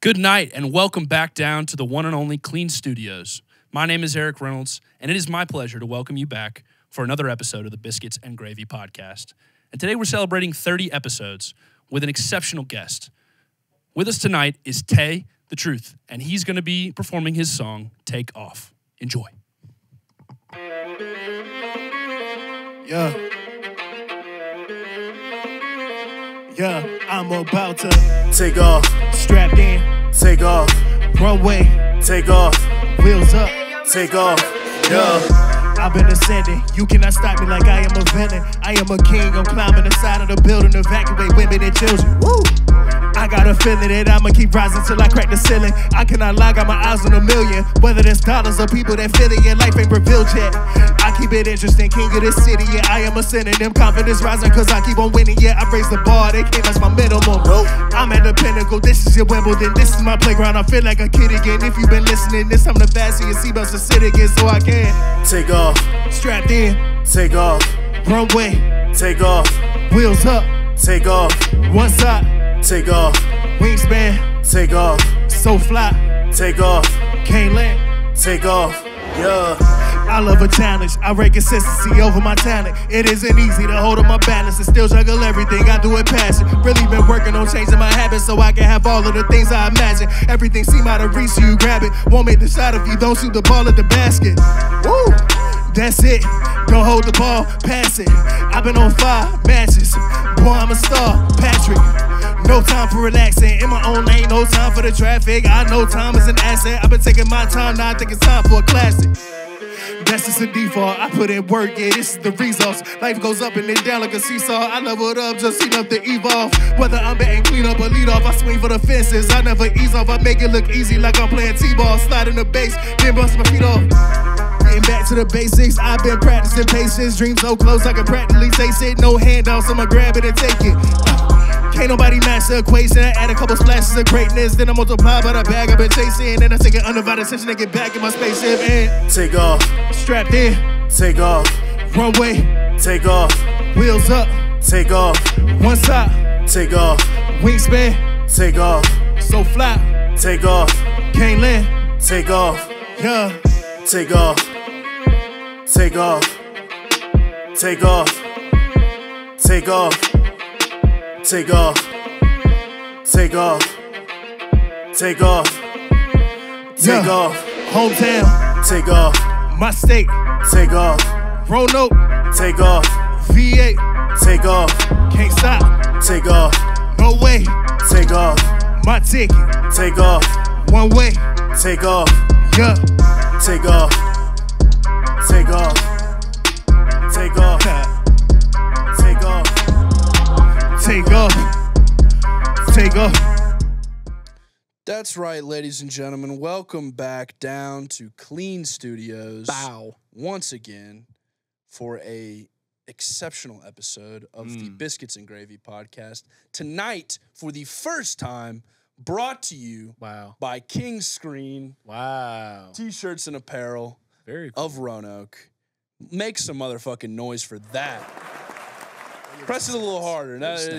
Good night and welcome back down to the one and only Klean Studios. My name is Eric Reynolds, and it is my pleasure to welcome you back for another episode of the Biscuits and Gravy podcast. And today we're celebrating 30 episodes with an exceptional guest. With us tonight is Taye the Truth, and he's going to be performing his song, Take Off. Enjoy. Yeah, I'm about to take off, strapped in, take off, runway, take off, wheels up, take off, yeah. I've been ascending, you cannot stop me like I am a villain. I am a king, I'm climbing the side of the building, evacuate women and children. Woo! I got a feeling that I'ma keep rising till I crack the ceiling. I cannot lie, got my eyes on a million. Whether there's dollars or people that feel it, your life ain't revealed yet. I keep it interesting, king of this city, yeah, I am ascending. Them confidence rising cause I keep on winning, yeah, I raise the bar, they can't match my minimum. I'm at the pinnacle, this is your Wimbledon, this is my playground, I feel like a kid again. If you've been listening, this time to fasten your seatbelts to sit again so I can take off, strapped in, take off, runway, take off, wheels up, take off, one side, take off, wingspan, take off, so fly, take off, can't land, take off, yeah. I love a challenge, I rate consistency over my talent. It isn't easy to hold on my balance and still juggle everything, I do it passion. Really been working on changing my habits so I can have all of the things I imagine. Everything seem out of reach so you grab it. Won't make the shot if you don't shoot the ball at the basket. Woo! That's it, don't hold the ball, pass it. I've been on 5 matches, boy I'm a star, Patrick. No time for relaxing, in my own lane, no time for the traffic. I know time is an asset, I've been taking my time, now I think it's time for a classic. That's just a default, I put in work, yeah, this is the results. Life goes up and then down like a seesaw. I leveled up, just enough to evolve. Whether I'm batting clean up or lead off, I swing for the fences. I never ease off, I make it look easy like I'm playing T-ball. Sliding the base, then bust my feet off. Getting back to the basics, I've been practicing patience. Dreams so close, I can practically taste it. No handouts, I'ma grab it and take it. Can't nobody match the equation. I add a couple splashes of greatness, then I multiply by the bag I've been chasing. And I take an undivided attention and get back in my spaceship and take off, strapped in, take off, runway, take off, wheels up, take off, one side, take off, wingspan, take off, so fly, take off, can't land, take off, yeah, take off, take off, take off, take off, take off, take off, take off, take off, hometown, take off, my state, take off, Roanoke, take off, V8, take off, can't stop, take off, no way, take off, my ticket, take off, one way, take off, yeah, take off, take off, take off, take off, take off, take off. That's right, ladies and gentlemen. Welcome back down to Klean Studios. Bow. Once again for a exceptional episode of the Biscuits and Gravy podcast. Tonight, for the first time, brought to you by King Screen. Wow. T-shirts and apparel Very cool. of Roanoke. Make some motherfucking noise for that. Press it a little harder. Let's see.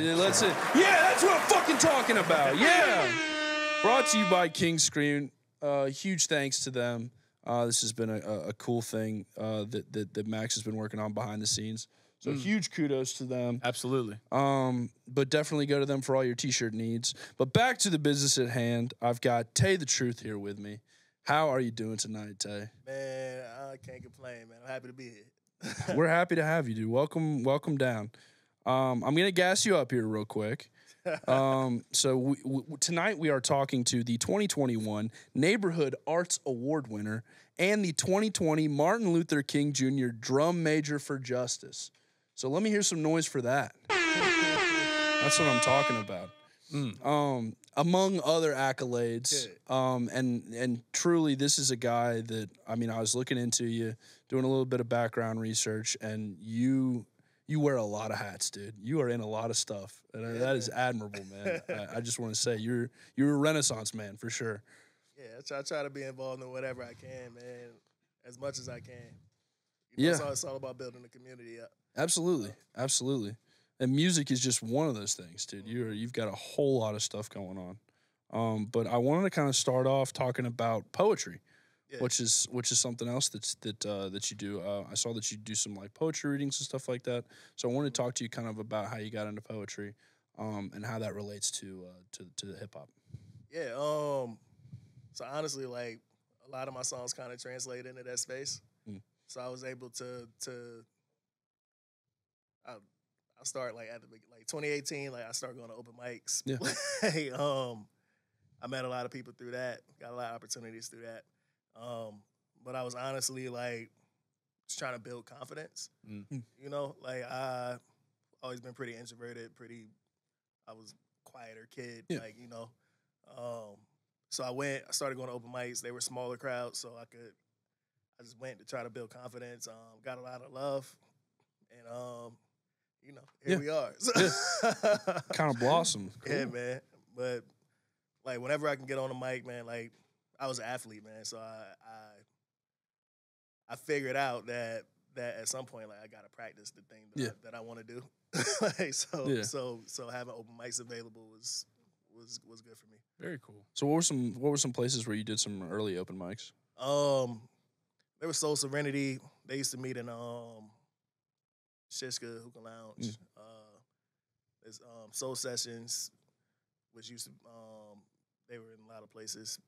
Yeah, that's what I'm fucking talking about. Yeah. Brought to you by King Screen. Huge thanks to them. This has been a cool thing that Max has been working on behind the scenes. So huge kudos to them. Absolutely. But definitely go to them for all your T-shirt needs. But back to the business at hand. I've got Taye the Truth here with me. How are you doing tonight, Taye? Man, I can't complain, man. I'm happy to be here. We're happy to have you, dude. Welcome down. I'm gonna gas you up here real quick. So tonight we are talking to the 2021 Neighborhood Arts Award winner and the 2020 Martin Luther King Jr. Drum Major for Justice. So let me hear some noise for that. That's what I'm talking about. Among other accolades, and truly, this is a guy that, I mean, I was looking into you, doing a little bit of background research, and you wear a lot of hats, dude. You are in a lot of stuff, and that is admirable, man. I just want to say you're a Renaissance man for sure. Yeah, I try to be involved in whatever I can, man, as much as I can. It's all about building the community up. Absolutely, absolutely. And music is just one of those things, dude. You've got a whole lot of stuff going But I wanted to kind of start off talking about poetry, Yeah. which is something else that you do. I saw that you do some like poetry readings and stuff like that. So I wanted to talk to you kind of about how you got into poetry, and how that relates to the hip hop. Yeah. So honestly, like a lot of my songs kind of translate into that space. So I was able to I start like at the like 2018, like I started going to open mics. Yeah. I met a lot of people through that. Got a lot of opportunities through that. But I was honestly like just trying to build confidence. You know, like I always been pretty introverted, I was quieter kid, Yeah. like, you know. So I started going to open mics. They were smaller crowds, so I just went to try to build confidence. Got a lot of love, and you know, here we are. Kind of blossomed. Cool. Yeah, man. But like whenever I can get on the mic, man, like I was an athlete, man. So I figured out that at some point, like I gotta practice the thing that I want to do. Like so having open mics available was good for me. Very cool. So what were some places where you did some early open mics? There was Soul Serenity. They used to meet in Shishka Hookah Lounge. There's Soul Sessions, which used to they were in a lot of places.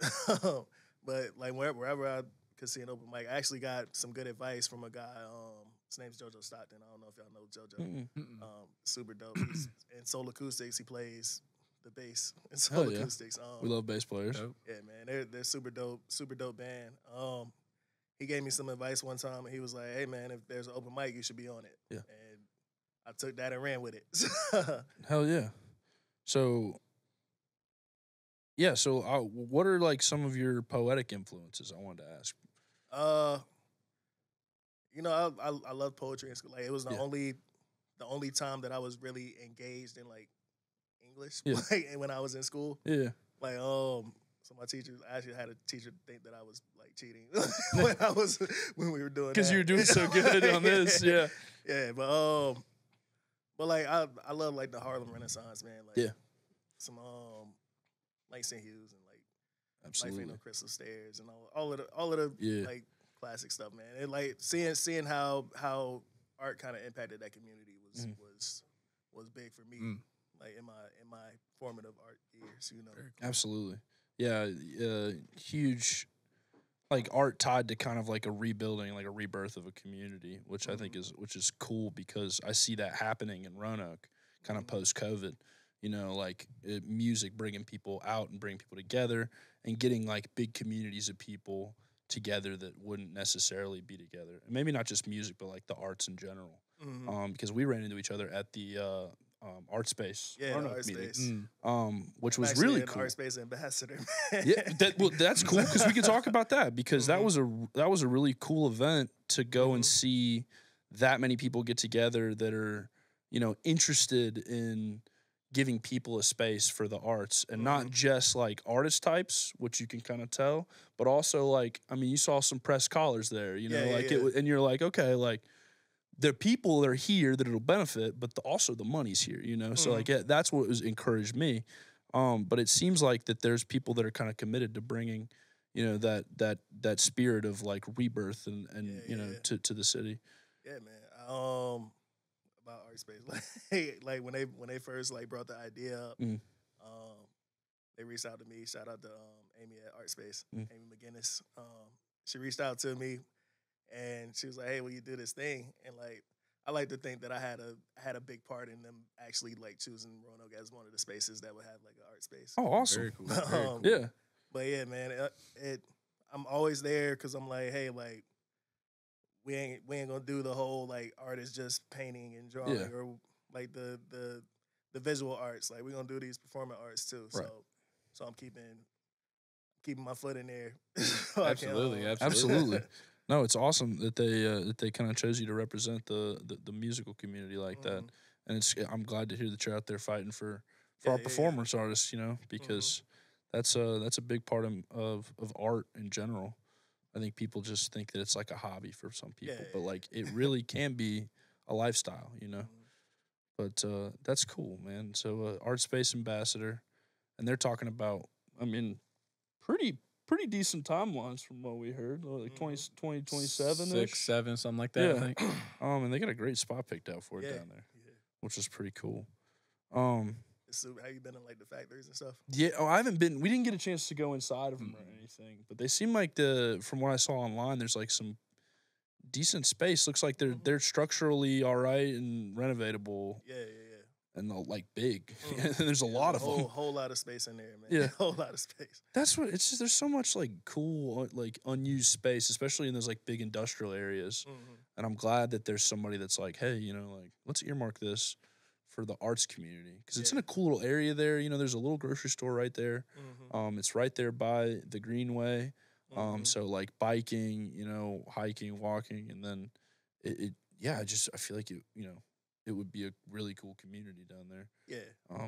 But like wherever I could see an open mic, I actually got some good advice from a guy. His name's JoJo Stockton. I don't know if y'all know JoJo. Super dope. He's in Soul Acoustics. He plays the bass in Soul Acoustics. We love bass players. Yeah, man, they're super dope band. He gave me some advice one time, and he was like, "Hey, man, if there's an open mic, you should be on it." Yeah. And I took that and ran with it. Hell yeah. So, yeah, so what are like some of your poetic influences? I wanted to ask. You know, I love poetry in school. Like, it was the only time that I was really engaged in like English, like when I was in school. Yeah. Like, so my teacher, I actually had a teacher think that I was like cheating when we were doing that. Because you were doing so good on this, yeah. Yeah, but like I love like the Harlem Renaissance, man. Like some Langston Hughes and like absolutely Life Ain't No Crystal Stairs and all of the like classic stuff, man. And like seeing how art kind of impacted that community was big for me. Like in my formative art years, you know. Absolutely. Yeah, huge like art tied to kind of like a rebuilding, like a rebirth of a community, which I think is cool because I see that happening in Roanoke kind of post-COVID. You know, like music bringing people out and bringing people together and getting like big communities of people together that wouldn't necessarily be together. And maybe not just music, but like the arts in general. Because we ran into each other at the art space, art space, which I'm was really cool. Art space ambassador. Yeah, that's cool because we can talk about that because that was a really cool event to go and see that many people get together that are, you know, interested in giving people a space for the arts and not just like artist types, which you can kind of tell, but also like, I mean, you saw some press collars there, you know, and you're like, okay, like there are people that are here that it'll benefit, but also the money's here, you know? So like, that's what was encouraged me. But it seems like that there's people that are kind of committed to bringing, you know, that spirit of like rebirth and you know, to the city. Yeah, man. About art space, like when they first like brought the idea up, they reached out to me. Shout out to Amy at Art Space, Amy McGinnis. She reached out to me, and she was like, "Hey, will you do this thing?" And like, I like to think that I had a big part in them actually like choosing Roanoke as one of the spaces that would have like an art space. Oh, awesome! Very cool. Very cool. Yeah, but yeah, man, I'm always there because I'm like, hey, like. We ain't gonna do the whole like artist just painting and drawing or like the visual arts. Like we're gonna do these performing arts too. Right. So I'm keeping my foot in there. Absolutely. No, it's awesome that they kind of chose you to represent the musical community like that. And I'm glad to hear that you're out there fighting for our performance artists. You know, because that's a big part of art in general. I think people just think that it's like a hobby for some people, but like it really can be a lifestyle, you know. But that's cool, man. So Art Space Ambassador, and they're talking about I mean, pretty decent timelines from what we heard, like 2027 6, 7, something like that. I think. And they got a great spot picked out for it down there, which is pretty cool. So have you been in like the factories and stuff? Yeah, I haven't been. We didn't get a chance to go inside of them or anything, but they seem like from what I saw online, there's like some decent space. Looks like they're structurally all right and renovatable. Yeah. And like big. There's a lot of them. Whole lot of space in there, man. Yeah, whole lot of space. That's what it's just. There's so much like cool, like unused space, especially in those like big industrial areas. And I'm glad that there's somebody that's like, hey, like let's earmark this for the arts community because it's in a cool little area there. There's a little grocery store right there. It's right there by the Greenway. So like biking, hiking, walking, and then I feel like it would be a really cool community down there. Yeah.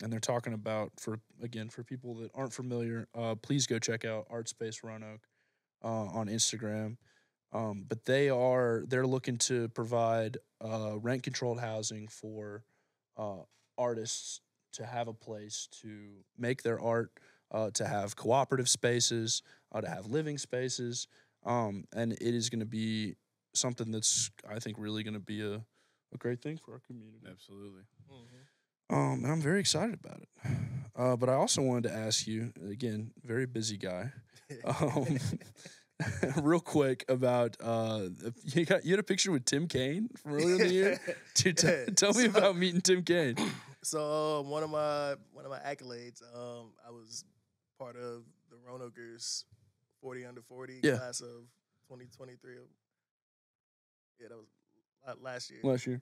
And they're talking about for people that aren't familiar, please go check out Art Space Roanoke on Instagram. But they're looking to provide rent controlled housing for artists to have a place to make their art, to have cooperative spaces, to have living spaces, and it is going to be something that's I think really going to be a great thing for our community. Absolutely. And I'm very excited about it. But I also wanted to ask you again, very busy guy. Real quick about you had a picture with Tim Kaine from earlier in the year. Dude, tell me about meeting Tim Kaine. So one of my accolades, I was part of the Roanokers 40 under 40 class of 2023. Yeah, that was last year.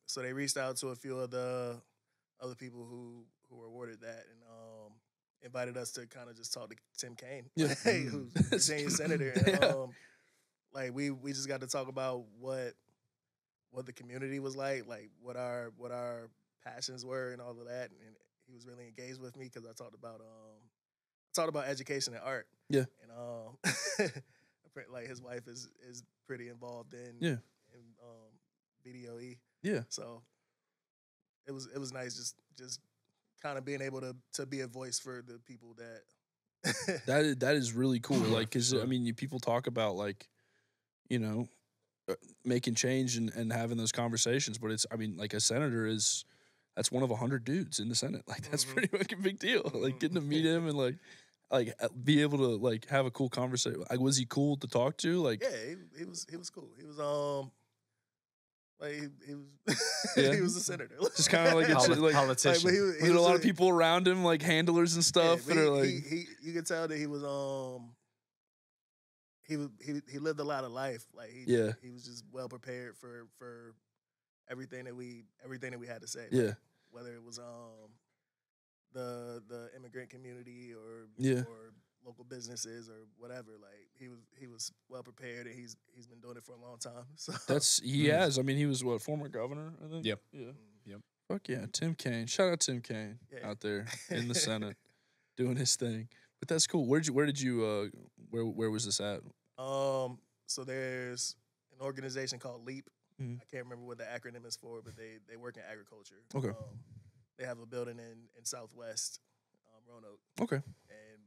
So they reached out to a few of the other people who were awarded that and invited us to kind of just talk to Tim Kaine, who's the Virginia senator. And, like we just got to talk about what the community was like what our passions were and all of that. And he was really engaged with me because I talked about education and art. Yeah. And like his wife is pretty involved in BDOE. Yeah. So it was nice just kind of being able to be a voice for the people that that is really cool. Like, cause I mean, people talk about like, making change and having those conversations, but like a senator that's one of 100 dudes in the Senate. Like that's pretty fucking big deal. Like getting to meet him and like be able to like have a cool conversation. Like, was he cool to talk to? Like, yeah, he was cool. He was like he was he was a senator. Just kind of like a politician. Like, was there a lot of people around him, like handlers and stuff that are like you could tell that he was he lived a lot of life. Like he was just well prepared for everything that we had to say. Yeah. Whether it was the immigrant community or local businesses or whatever, like he was well prepared and he's been doing it for a long time. So he has. I mean, he was former governor, I think. Yep. Yeah. Yep. Fuck yeah, Tim Kaine. Shout out Tim Kaine out there in the Senate doing his thing. But that's cool. Where was this at? So there's an organization called LEAP. I can't remember what the acronym is for, but they work in agriculture. Okay. They have a building in Southwest Roanoke. Okay. And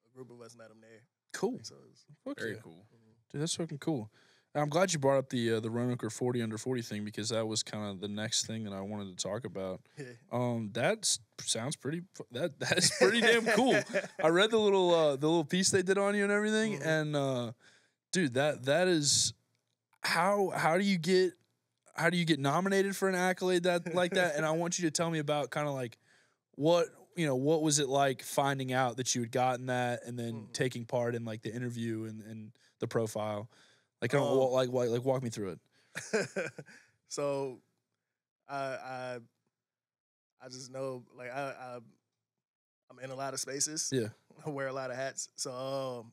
a group of us met them there. Cool. So it was very cool. Dude, that's fucking cool. And I'm glad you brought up the Roanoker 40 under 40 thing because that was kind of the next thing that I wanted to talk about. That sounds pretty. That's pretty damn cool. I read the little piece they did on you and everything, and dude, that is how do you get nominated for an accolade like that? And I want you to tell me about kind of like what was it like finding out that you had gotten that and then taking part in like the interview and the profile. Like, walk me through it. So, I just know like I'm in a lot of spaces. Yeah, I wear a lot of hats. So,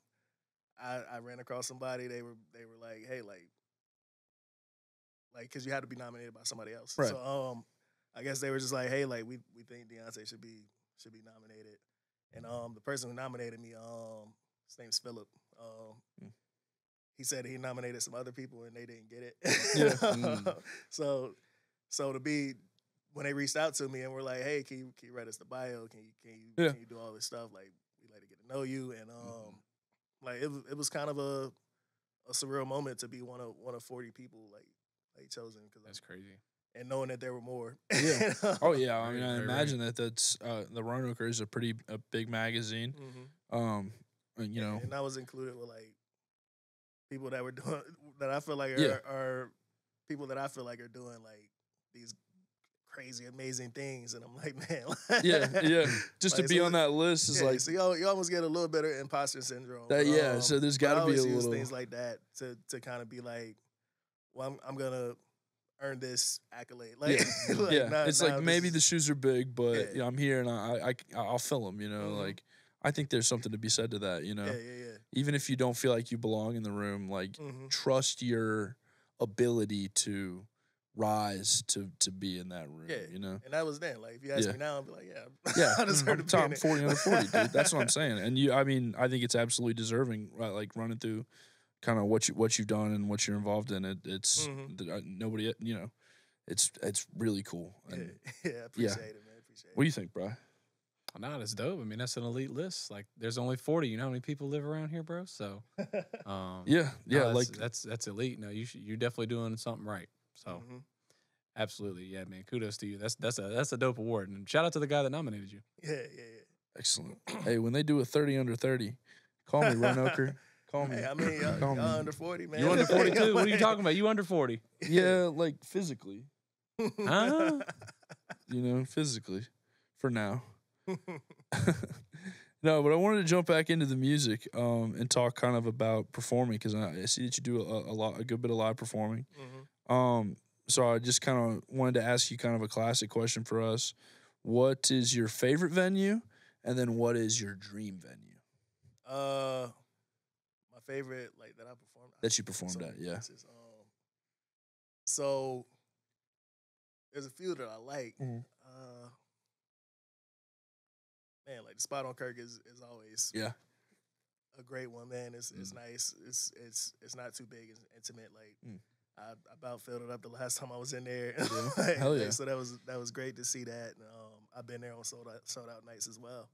I ran across somebody. They were like, hey, like, because you had to be nominated by somebody else. Right. So, I guess they were just like, hey, like we think Deontay should be nominated, and the person who nominated me, his name's Philip. He said he nominated some other people and they didn't get it. Yeah. So to be when they reached out to me and were like, "Hey, can you write us the bio? Can you do all this stuff? Like, we like to get to know you." And like it was kind of a surreal moment to be one of 40 people like chosen, because That's crazy. And knowing that there were more. Yeah. Oh yeah. I mean, I Right. imagine that's the Roanoker is a big magazine. Mm-hmm. And, you know, and I was included with like people that were doing that I feel like Yeah. are people that I feel like are doing like these crazy, amazing things, and I'm like, man, yeah. Just to Like, be so- on that list is like so you almost get a little bit of imposter syndrome. that. Yeah. So there's but I got to be always a use little things like that to kind of be like, well, I'm gonna earn this accolade. Like, Yeah. like, yeah. nah, It's nah, like this maybe is- the shoes are big, but Yeah. you know, I'm here and I'll fill them. You know, Mhm. like I think there's something to be said to that. You know, yeah. even if you don't feel like you belong in the room, like Mhm. trust your ability to rise to be in that room. Yeah. You know. And that was then. Like, if you ask Yeah. me now, I'd be like, yeah, Yeah, I deserve I'm to be top in it. 40 under 40, dude. That's what I'm saying. And I mean, I think it's absolutely deserving. Right? Like running through kind of what you've done and what you're involved in. It's Mhm. nobody, you know, it's really cool. And Yeah, I appreciate it, man. Appreciate what do it. you think, bro? Nah, that's dope. I mean, that's an elite list. Like, there's only 40. You know how many people live around here, bro? So, Yeah, no, like that's elite. No, you're definitely doing something right. So, Mhm. absolutely, yeah, man. Kudos to you. That's a dope award, and shout out to the guy that nominated you. Yeah. excellent. Hey, when they do a 30 under 30, call me Roanoker. Call me. Hey, I mean, y'all, Call me. y'all under 40, man. You under 40 too? What are you talking about? You under 40? Yeah, like physically. Huh? You know, physically, for now. No, but I wanted to jump back into the music and talk kind of about performing, because I see that you do a good bit of live performing. Mhm. So I just kind of wanted to ask you kind of a classic question for us. What is your favorite venue, and then what is your dream venue My favorite, like, that I performed. that you performed at? many Yeah. places. So there's a few that I like. Mhm. Man, like the spot on Kirk is always Yeah. a great one, man. It's nice. It's not too big. It's intimate. Like I about filled it up the last time I was in there. Yeah. Hell yeah. So that was great to see that. And, I've been there on sold out nights as well.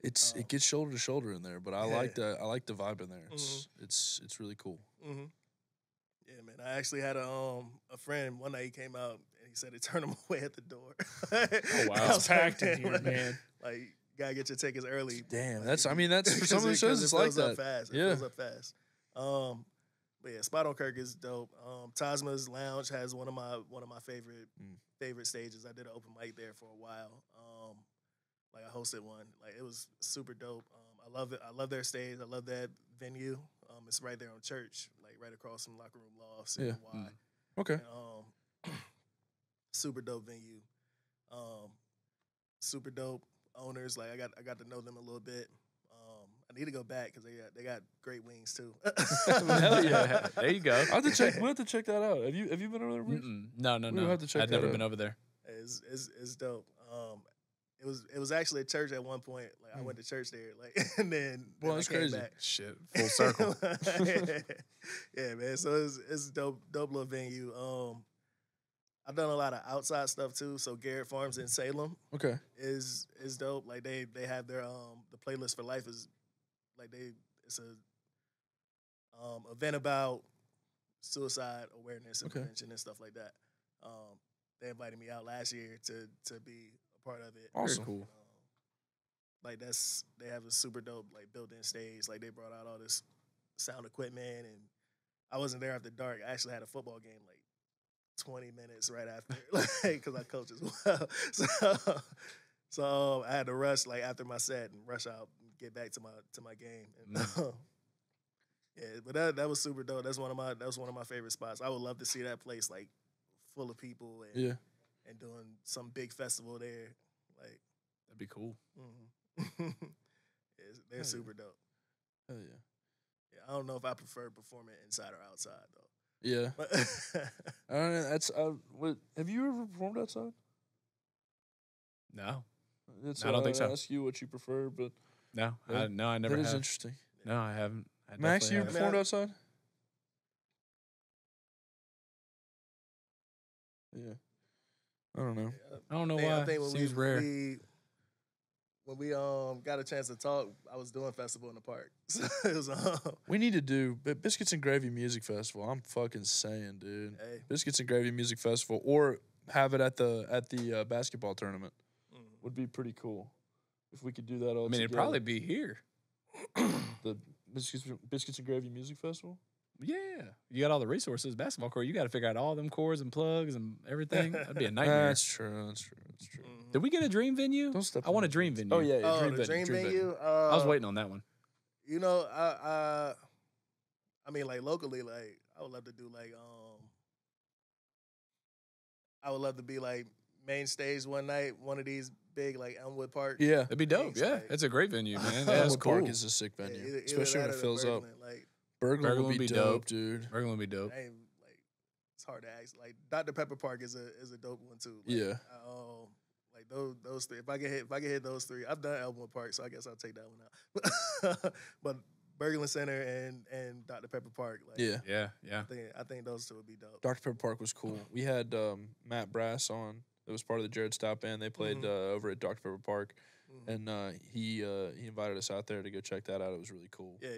It gets shoulder to shoulder in there, but I Yeah. like the vibe in there. It's really cool. Mm-hmm. Yeah, man. I actually had a friend one night. He came out and he said it turned him away at the door. Oh, wow. I was It's packed in like, here, man. Like, you gotta get your tickets early. Damn, Like, that's for some of the shows it's it like fills up that. fast. It Yeah. fills up fast. But yeah, Spot on Kirk is dope. Tasma's Lounge has one of my favorite stages. I did an open mic there for a while. Like I hosted one. Like it was super dope. I love it. I love their stage. I love that venue. It's right there on Church, like right across from Locker Room Lofts. Yeah. And Y. Okay. And, super dope venue. Super dope owners. Like I got to know them a little bit. I need to go back because they got great wings too. Hell yeah. There you go. We'll have to check that out. Have you been over there, Bruce? No. We'll have to check I've that never out. been over there. It's dope. It was actually a church at one point. Like I went to church there. Like and then Well, I that's came crazy. back. Shit. Full circle. Yeah, man. So it's dope little venue. I've done a lot of outside stuff too. So Garrett Farms in Salem Okay. is dope. Like they have their the playlist for life is like it's a event about suicide awareness and Okay. prevention and stuff like that. They invited me out last year to be a part of it. Awesome. Very cool. Like they have a super dope like built-in stage. Like they brought out all this sound equipment, and I wasn't there after dark. I actually had a football game like 20 minutes right after, like because I coach as well. So I had to rush like after my set and rush out and get back to my game. And, yeah, but that was super dope. That was one of my favorite spots. I would love to see that place like full of people and doing some big festival there. Like That'd be cool. they're super dope. Hell yeah. Yeah, I don't know if I prefer performing inside or outside though. Yeah. But That's have you ever performed outside? No. That's I don't think so. I ask you what you prefer, but No. Yeah. I never that is have. interesting. No, I haven't. I Max, you definitely ever haven't. performed outside? Yeah. I don't know. I don't know I why. think when Seems rare. when we got a chance to talk, I was doing festival in the park. So it was We need to do Biscuits and Gravy Music Festival. I'm fucking saying, dude. Hey. Biscuits and Gravy Music Festival, or have it at the basketball tournament. Would be pretty cool if we could do that all. I mean, it'd together. probably be here. The Biscuits and Gravy Music Festival. Yeah, you got all the resources. Basketball court, you got to figure out all them cords and plugs and everything. That'd be a nightmare. That's true. That's true. That's true. Did we get a dream venue? Don't step I want on a dream things. venue. Oh yeah, oh, dream the venue. dream venue. I was waiting on that one. You know, I mean, like locally, like I would love to do like I would love to be like main stage one night, one of these big like Elmwood Park. Yeah, It'd be dope. Thanks, Yeah, like- it's a great venue, man. Elmwood That's cool. Park is a sick venue, either especially when that it or fills up. Bergman, Like, Bergman would be dope, dude. Bergman would be dope. I ain't, like it's hard to ask. Like Dr. Pepper Park is a dope one too. Like, Yeah. Like those three. If I can hit those three, I've done Elmwood Park, so I guess I'll take that one out. But Berglund Center and Dr. Pepper Park. Like, Yeah, Yeah. I think those two would be dope. Dr. Pepper Park was cool. We had Matt Brass on. It was part of the Jared Stout band. They played over at Dr. Pepper Park, and he invited us out there to go check that out. It was really cool. Yeah.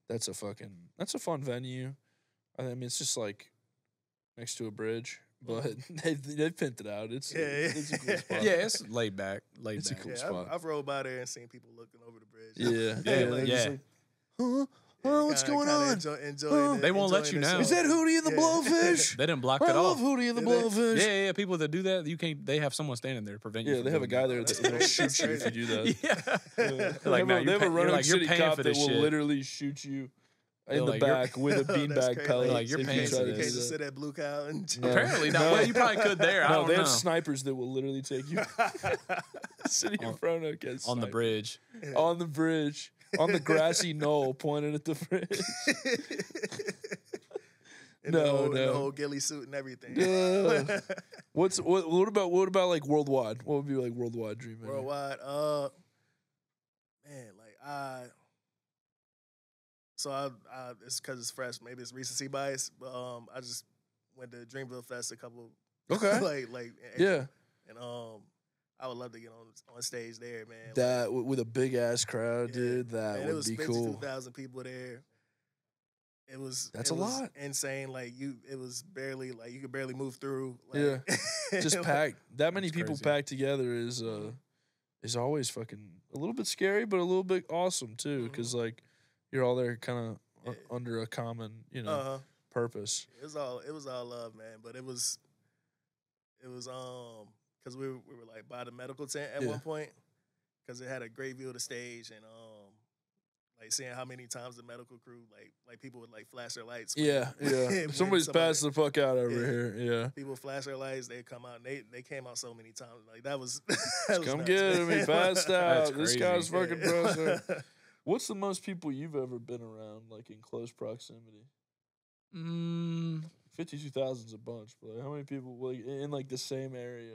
That's a fun venue. I mean, it's just like next to a bridge, but they've pinned it out. It's a cool spot. Yeah, it's laid back. It's a cool Yeah, spot. I've rolled by there and seen people looking over the bridge. Yeah, Yeah, they're yeah. just like, huh? Oh, what's going on? Enjoying They won't let you know. Is that Hootie and the Blowfish? They didn't block I it love off. Hootie and the Yeah, Blowfish. Yeah. People that do that, you can't. They have someone standing there to prevent you. Yeah, from they have a doing guy that. there that'll shoot you if you do that. Yeah. They Like, have no, a- they have a you're Roanoke like, you're City paying cop for that this will shit. literally shoot you in They're the like, back with a That's beanbag crazy. pellet. Like, you're if you paying try for to You do can't this. just that. sit at Blue Cow and No. Apparently not. Well, you probably could there. I No, don't they know. have snipers that will literally take you. City of Roanoke has On the snipers. bridge. On the bridge. On the grassy knoll pointed at the bridge. in No, the no. whole ghillie suit and everything. Yeah. What about like worldwide? What would be like worldwide dream venue? Worldwide, man, like so I it's because it's fresh. Maybe it's recency bias, but I just went to Dreamville Fest a couple. Okay. like Yeah. and I would love to get on stage there, man. That with a big ass crowd, Yeah. dude. That Man, it would was be cool. 52,000 people there. It was That's it a was lot. insane. Like it was barely like you could barely move through. Like, Just packed. That many That's people crazy. packed together is always fucking a little bit scary, but a little bit awesome too. Because like you're all there, kind of under a common, purpose. It was all love, man. But it was because we were like by the medical tent at one point because it had a great view of the stage and like seeing how many times the medical crew like people would like flash their lights. Yeah. when Somebody's somebody- passing the fuck out over Yeah. here. Yeah. People flash their lights, they come out and they came out so many times. Like that was, Come nuts, get man. him. He passed out. This crazy. guy's fucking Yeah. passed out. What's the most people you've ever been around, like in close proximity? 52,000's a bunch, but like, how many people like in like the same area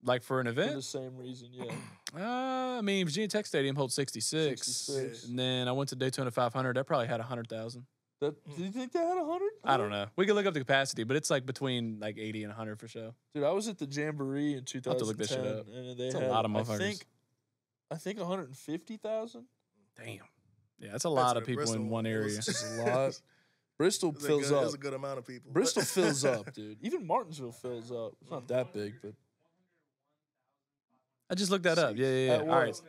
Like for an for event? the same reason? Yeah. I mean, Virginia Tech Stadium holds 66. 66. And then I went to Daytona 500. That probably had 100,000. Do you think they had 100? I don't know. We could look up the capacity, but it's like between like 80 and 100 for sure. Dude, I was at the Jamboree in 2010, have to look this shit up. and they It's a had lot of I motherfuckers. think 150,000. Damn. Yeah, that's a lot That's of a people Bristol in one one. It area. was- It's a lot. Bristol fills It was up. a good amount of people. Bristol fills up, dude. Even Martinsville fills up. It's not that big, but I just looked that up. Yeah. At All what? right.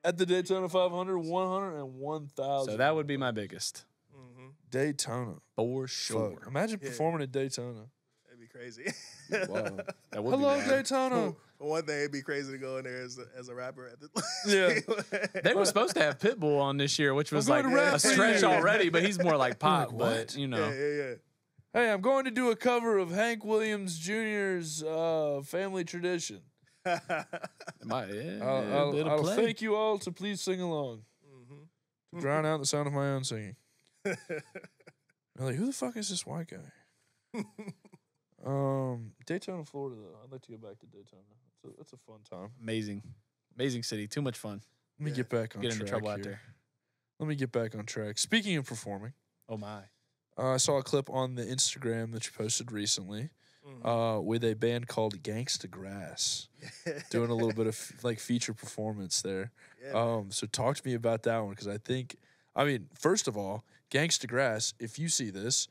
at the Daytona 500, 101,000. So that would be my biggest. Mm-hmm. Daytona. For sure. Fuck. Imagine Yeah. performing at Daytona. It'd be crazy. Wow. That would Hello, be wild. Daytona. For one thing, it'd be crazy to go in there as a rapper at the. Yeah. They were supposed to have Pitbull on this year, which was going like to rap a for stretch you. already, but he's more like pop. like, but, what? you know. Yeah. Hey, I'm going to do a cover of Hank Williams Jr.'s Family Tradition. Yeah, I'll it'll play. thank you all to please sing along. Mm-hmm. To drown out the sound of my own singing. I'm like, who the fuck is this white guy? Daytona, Florida, though. I'd like to go back to Daytona. That's a fun time. Amazing city. Too much fun. Let me get back on Get track into trouble out here. there. Let me get back on track. Speaking of performing, Oh, my. I saw a clip on the Instagram that you posted recently. with a band called Gangsta Grass, doing a little bit of like feature performance there. Yeah, So talk to me about that one, because I mean, first of all, Gangsta Grass, if you see this,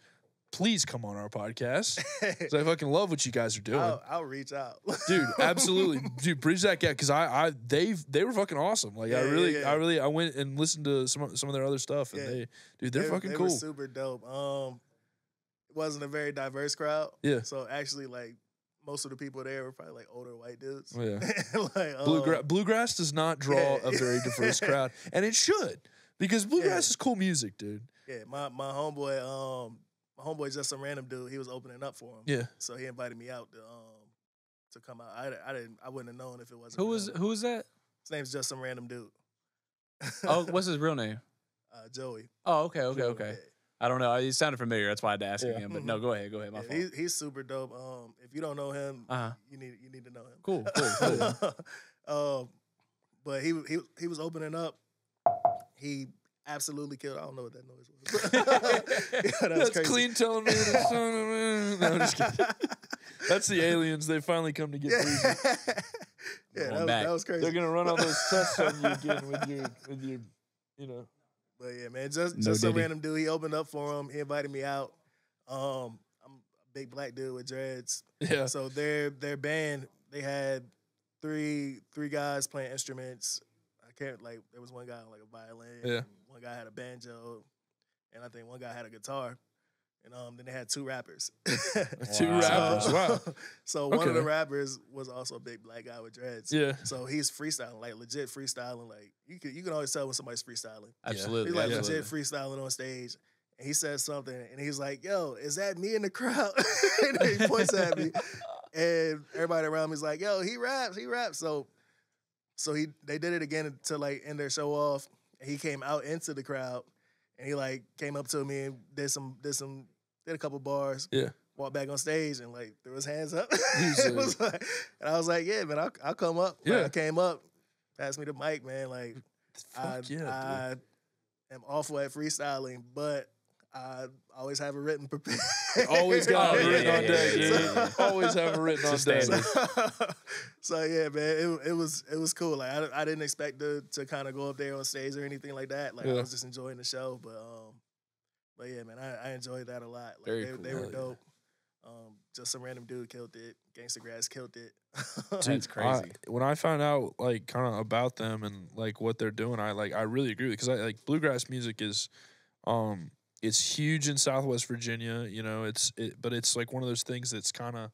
please come on our podcast. 'Cause I fucking love what you guys are doing. I'll reach out, Dude, absolutely. Dude, bridge that gap, because they were fucking awesome. Like, I went and listened to some of their other stuff, and they're fucking they cool. Were super dope. It wasn't a very diverse crowd. Yeah. So actually, like, most of the people there were probably like older white dudes. Yeah. Like, Bluegrass does not draw a very diverse crowd, and it should, because bluegrass is cool music, dude. Yeah, my homeboy just some random dude. He was opening up for him. Yeah. So he invited me out to come out. I wouldn't have known if it wasn't. Who was that? His name's just some random dude. Oh, what's his real name? Joey. Oh, okay. Yeah. I don't know. He sounded familiar. That's why I had to ask him. But no, go ahead. My fault. He's super dope. If you don't know him, you need to know him. Cool. But he was opening up. He absolutely killed. I don't know what that noise was. That's crazy. Klean telling me the son of no, I'm just kidding. That's the aliens. They finally come to get breezy. That was crazy. They're gonna run all those tests on you again with your, you know. But yeah, man, just some random dude. He opened up for him. He invited me out. I'm a big black dude with dreads. Yeah. So their band, they had three guys playing instruments. There was one guy on like a violin. Yeah. One guy had a banjo, and I think one guy had a guitar. And then they had two rappers. Two rappers. Wow. So one of the rappers was also a big black guy with dreads. Yeah. So he's freestyling, like legit freestyling. Like you can always tell when somebody's freestyling. Absolutely. He's like legit freestyling on stage. And he says something, and he's like, "Yo, is that me in the crowd?" And he points at me, and everybody around me is like, "Yo, he raps." So they did it again to like end their show off. And he came out into the crowd, and he like came up to me and did a couple bars. Yeah. Walked back on stage and like threw his hands up. And I was like, "Yeah, man, I'll come up." Yeah. Like, I came up, passed me the mic, man. Like I am awful at freestyling, but I always have it written prepared. Always got it written on deck. Yeah. Always have it written on deck. So yeah, man, it was cool. Like I didn't expect to kind of go up there on stage or anything like that. Like I was just enjoying the show, but yeah, man, I enjoyed that a lot. Like Very cool. They were dope. Just some random dude killed it. Gangsta Grass killed it. Dude, That's crazy. When I found out like kind of about them and like what they're doing, I really agree with it, because I like bluegrass music is it's huge in Southwest Virginia, you know. But it's like one of those things that's kind of.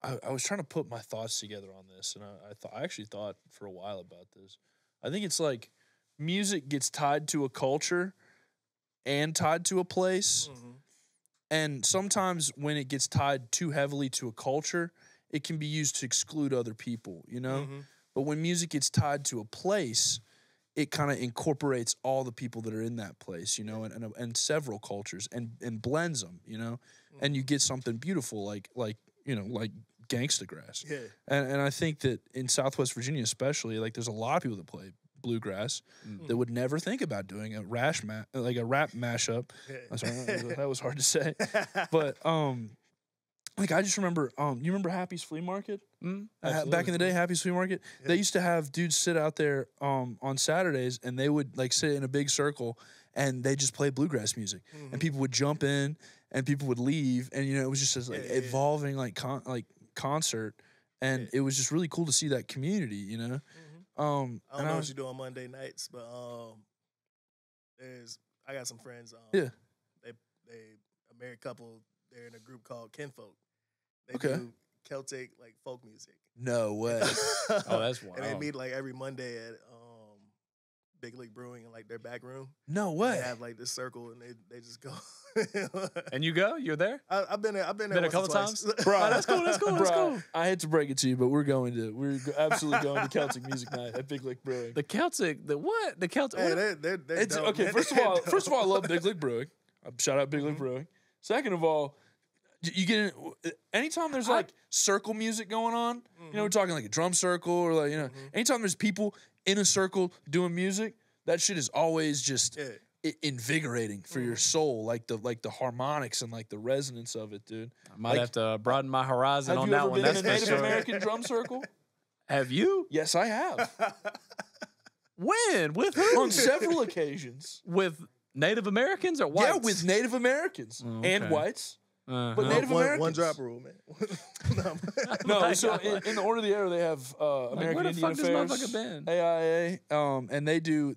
I was trying to put my thoughts together on this, and I actually thought for a while about this. I think it's like music gets tied to a culture and tied to a place, and sometimes when it gets tied too heavily to a culture, it can be used to exclude other people, you know. But when music gets tied to a place, it kind of incorporates all the people that are in that place, you know, and several cultures, and blends them, you know, and you get something beautiful like you know, like Gangsta Grass. Yeah. And I think that in Southwest Virginia especially, like there's a lot of people that play bluegrass that would never think about doing a rap mashup. I'm sorry, that was hard to say. But like I just remember, you remember Happy's Flea Market? Back in the day, Happy's Flea Market, they used to have dudes sit out there on Saturdays, and they would like sit in a big circle, and they just play bluegrass music, and people would jump in, and people would leave, and you know it was just this like evolving like concert, and it was just really cool to see that community, you know. I don't know what you do on Monday nights, but I got some friends. They a married couple. They're in a group called Kinfolk. They do Celtic like folk music. No way. Oh, that's wild. And they meet like every Monday at Big League Brewing in like their back room. No way. They have like this circle and they just go. And you go? You're there? I've been there. Been a couple times? Bro, that's cool. That's cool. I hate to break it to you, but we're absolutely going to Celtic music night at Big League Brewing. The Celtic, the what? The Celtic. Hey, they're it's dope, okay. Man. First of all, I love Big League Brewing. Shout out Big League Brewing. Second of all, you get anytime there's like circle music going on, you know, we're talking like a drum circle or like, you know, anytime there's people in a circle doing music, that shit is always just invigorating for your soul, like the harmonics and like the resonance of it, dude. I might have to broaden my horizon on that one. Have you ever been in a That's Native for sure. American drum circle? Have you? Yes, I have. When? With who? On several occasions. With Native Americans or whites? Yeah, with Native Americans and whites. But Native Americans. One drop rule, man. No, so in the Order of the Arrow, they have American where the Indian fuck this Affairs, motherfucker been? AIA, and they do.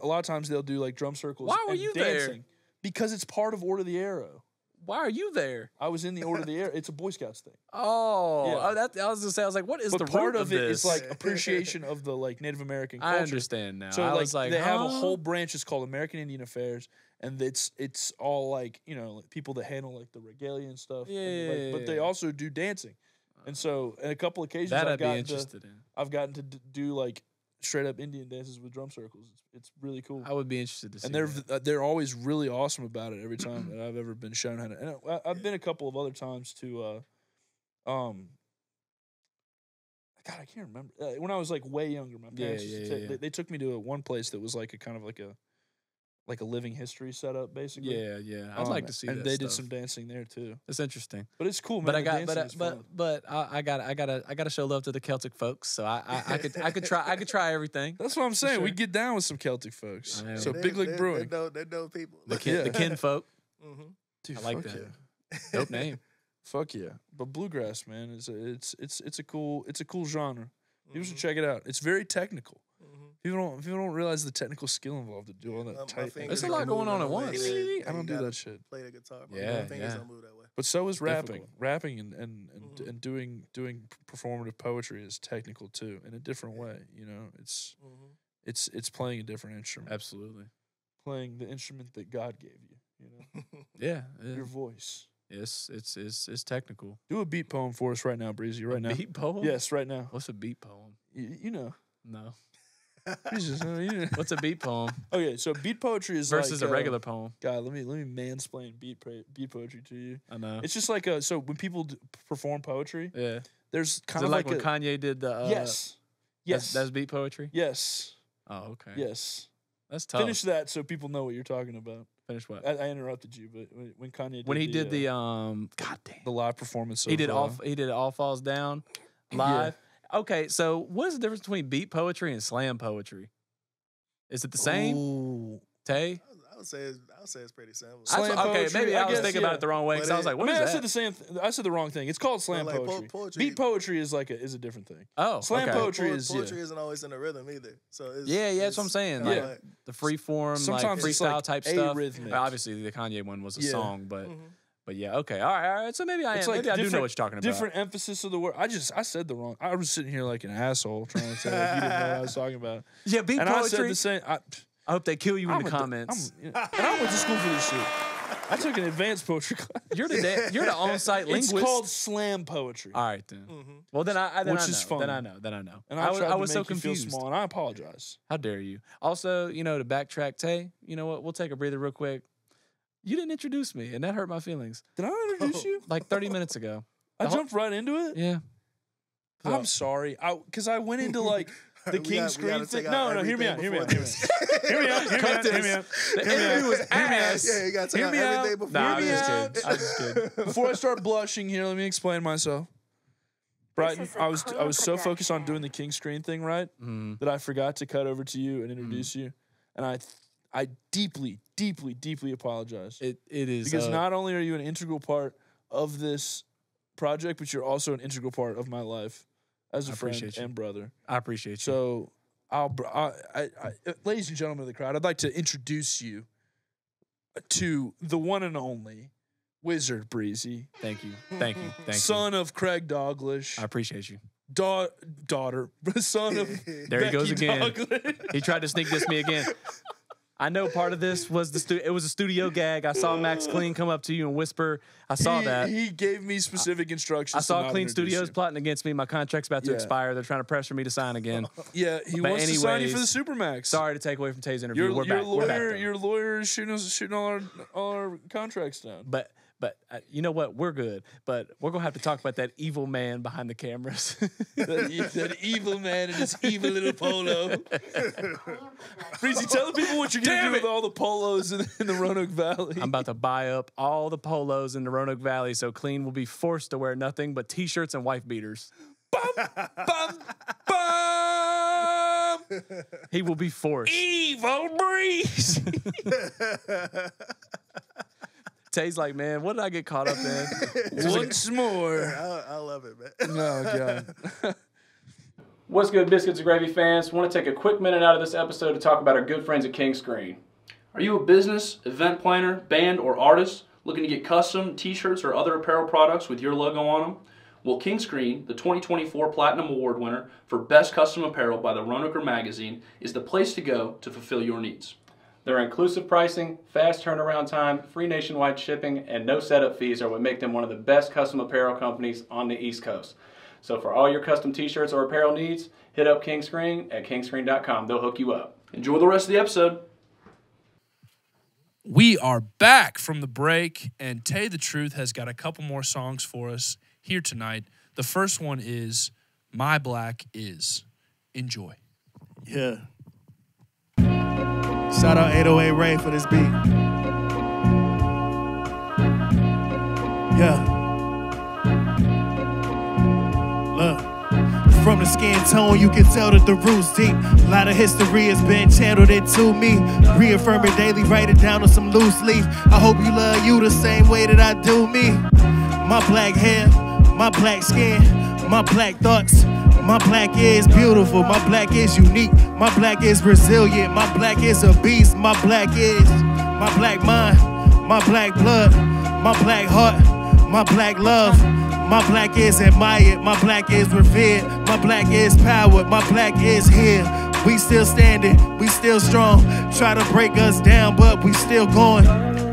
A lot of times they'll do like drum circles. Why were and you dancing there? Because it's part of Order of the Arrow. Why are you there? I was in the Order of the Arrow. It's a Boy Scouts thing. Oh, Yeah. I was gonna say, I was like, what is But the part root of it this? is like appreciation of the like Native American culture. I understand now. So I like, was like, they have a huh? whole branch. It's called American Indian Affairs, and it's all like like, people that handle like the regalia and stuff. and, like, but they also do dancing, and so on a couple occasions that I've I'd be gotten interested in. I've gotten to do like straight up Indian dances with drum circles. It's really cool. I would be interested to see. And they're always really awesome about it every time that I've ever been shown how to. And I've been a couple of other times to, God, I can't remember. When I was like way younger, my parents they took me to one place that was like a kind of like a living history setup, basically. Yeah. I'd like to see that. And they did stuff. some dancing there too. It's interesting. But it's cool, man. But I The got, dancing is fun. but I gotta show love to the Celtic folks. So I could try everything. That's what I'm saying. sure. We get down with some Celtic folks. I know. So Big Lick Brewing. They know people. The kin folk. Dude, I like fuck that. yeah. Dope name. Fuck yeah. But bluegrass, man, it's a cool genre. People should check it out. It's very technical. People don't realize the technical skill involved to do all that tight. There's a lot going on at once. I don't do that shit. Play the guitar. Yeah, My fingers yeah. don't move that way. But so is rapping. Difficult. Rapping and doing performative poetry is technical too, in a different way. It's playing a different instrument. Absolutely. Playing the instrument that God gave you. Yeah. Your voice. It's technical. Do a beat poem for us right now, Breezy. Right now. Beat poem? Yes, right now. What's a beat poem? You know. No. Jesus, you know. What's a beat poem Okay, so beat poetry is versus like, a regular poem? God, let me mansplain beat poetry to you. I know. It's just like so when people perform poetry, Yeah. there's Is kind it of like like when Kanye did the yes, That's beat poetry? yes, Oh, okay. yes. That's tough. Finish that so people know what you're talking about. Finish what? I interrupted you, but when Kanye When he did did the God damn. the live performance, He of, did All Falls Down live. Okay, so what is the difference between beat poetry and slam poetry? Is it the same? Ooh. Tay? I would say it's pretty simple. Slam Okay, poetry, maybe I I was guess, thinking yeah. about it the wrong way because I was like, I what mean, is I that? said the same. I said the wrong thing. It's called slam like, poetry. poetry. Beat poetry is a different thing. Oh, Slam okay. poetry is Poetry isn't always in a rhythm either. So it's, Yeah, that's what I'm saying. Like, Yeah. the free form, Sometimes like it's freestyle like type stuff. arrhythmic. Obviously, the Kanye one was a Yeah. song, but yeah, okay, all right. So maybe It's like maybe I do know what you're talking about. Different emphasis of the word. I said the wrong. I was sitting here like an asshole trying to say like, you didn't know what I was talking about. Yeah, beat And poetry. I said the same. I hope they kill you in I'm the a- comments. and I went to school for this shit. I took an advanced poetry class. You're the on-site linguist. It's called slam poetry. All right then. Well then I Which know. is fun. Then I know. And I tried to was make so you confused. feel small, and I apologize. How dare you? Also, to backtrack, Tay, you know what? We'll take a breather real quick. You didn't introduce me, and that hurt my feelings. Did I introduce you? Like 30 minutes ago. I jumped right into it. Yeah. I'm sorry. Because I went into like the We king gotta screen take thing. out No, hear me out. everything Hear me before out. this. Hear me out. Hear me out. The interview was ass. Yeah, you gotta take Hear out me out. everything before. Nah, I'm Hear me just out. kidding. I'm just kidding. Before I start blushing here, let me explain myself. Brighton, This is a I was Klean so focused on production. doing the king screen thing, right? Mm-hmm. That I forgot to cut over to you and introduce you. And I deeply, deeply, deeply apologize. It is Because not only are you an integral part of this project, but you're also an integral part of my life as a friend appreciate you. and brother. I appreciate you. So, ladies and gentlemen of the crowd, I'd like to introduce you to the one and only Wizard Breezy, Thank you. son of Craig Douglas, I appreciate you. daughter, son of There he goes Becky again. Douglas. He tried to sneak this me again. I know part of this was it was a studio gag. I saw Max Klean come up to you and whisper. I saw that. He gave me specific instructions. I saw to not Klean introduce Studios you. plotting against me. My contract's about to Yeah. expire. They're trying to pressure me to sign again. Yeah, he But wants to sign you for the anyways, Supermax. Sorry to take away from Tay's interview. Your We're back. We're back, though. lawyer is shooting all our contracts down. But But you know what? We're good. But we're going to have to talk about that evil man behind the cameras. that evil man and his evil little polo. Breezy, tell the people what you're going to do with all the polos in the Roanoke Valley. I'm about to buy up all the polos in the Roanoke Valley so Klean will be forced to wear nothing but T-shirts and wife beaters. Bum, bum, bum. He will be forced. Evil Breeze. Taye's like, man, what did I get caught up in? Once more. I love it, man. Oh, God. What's good, Biscuits and Gravy fans? Want to take a quick minute out of this episode to talk about our good friends at King Screen. Are you a business, event planner, band, or artist looking to get custom t-shirts or other apparel products with your logo on them? Well, King Screen, the 2024 Platinum Award winner for Best Custom Apparel by the Roanoker magazine, is the place to go to fulfill your needs. Their inclusive pricing, fast turnaround time, free nationwide shipping, and no setup fees are what make them one of the best custom apparel companies on the East Coast. So for all your custom t-shirts or apparel needs, hit up King Screen at kingscreen.com. They'll hook you up. Enjoy the rest of the episode. We are back from the break, and Taye the Truth has got a couple more songs for us here tonight. The first one is My Black Is. Enjoy. Yeah. Shout out 808 Ray for this beat. Yeah. Look. From the skin tone, you can tell that the roots deep. A lot of history has been channeled into me. Reaffirm it daily, write it down on some loose leaf. I hope you love you the same way that I do me. My black hair, my black skin, my black thoughts. My black is beautiful, my black is unique, my black is resilient, my black is a beast, my black is my black mind, my black blood, my black heart, my black love, my black is admired, my black is revered, my black is power, my black is here. We still standing, we still strong, try to break us down, but we still going,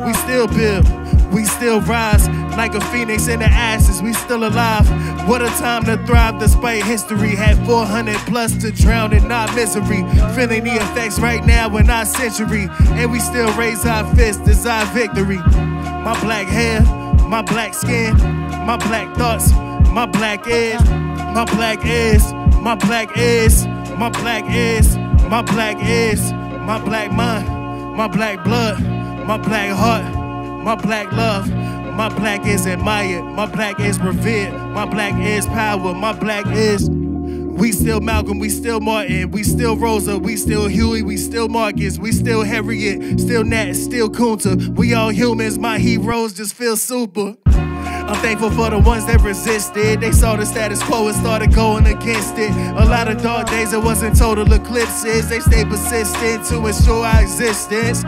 we still build. We still rise like a phoenix in the ashes. We still alive. What a time to thrive despite history. Had 400 plus to drown in our misery. Feeling the effects right now in our century. And we still raise our fist as our victory. My black hair, my black skin, my black thoughts, my black is, my black is, my black is, my black is, my black is, my black mind, my black blood, my black heart. My black love, my black is admired, my black is revered, my black is power, my black is. We still Malcolm, we still Martin, we still Rosa, we still Huey, we still Marcus, we still Harriet, still Nat, still Kunta. We all humans, my heroes just feel super. I'm thankful for the ones that resisted. They saw the status quo and started going against it. A lot of dark days, it wasn't total eclipses. They stayed persistent to ensure our existence.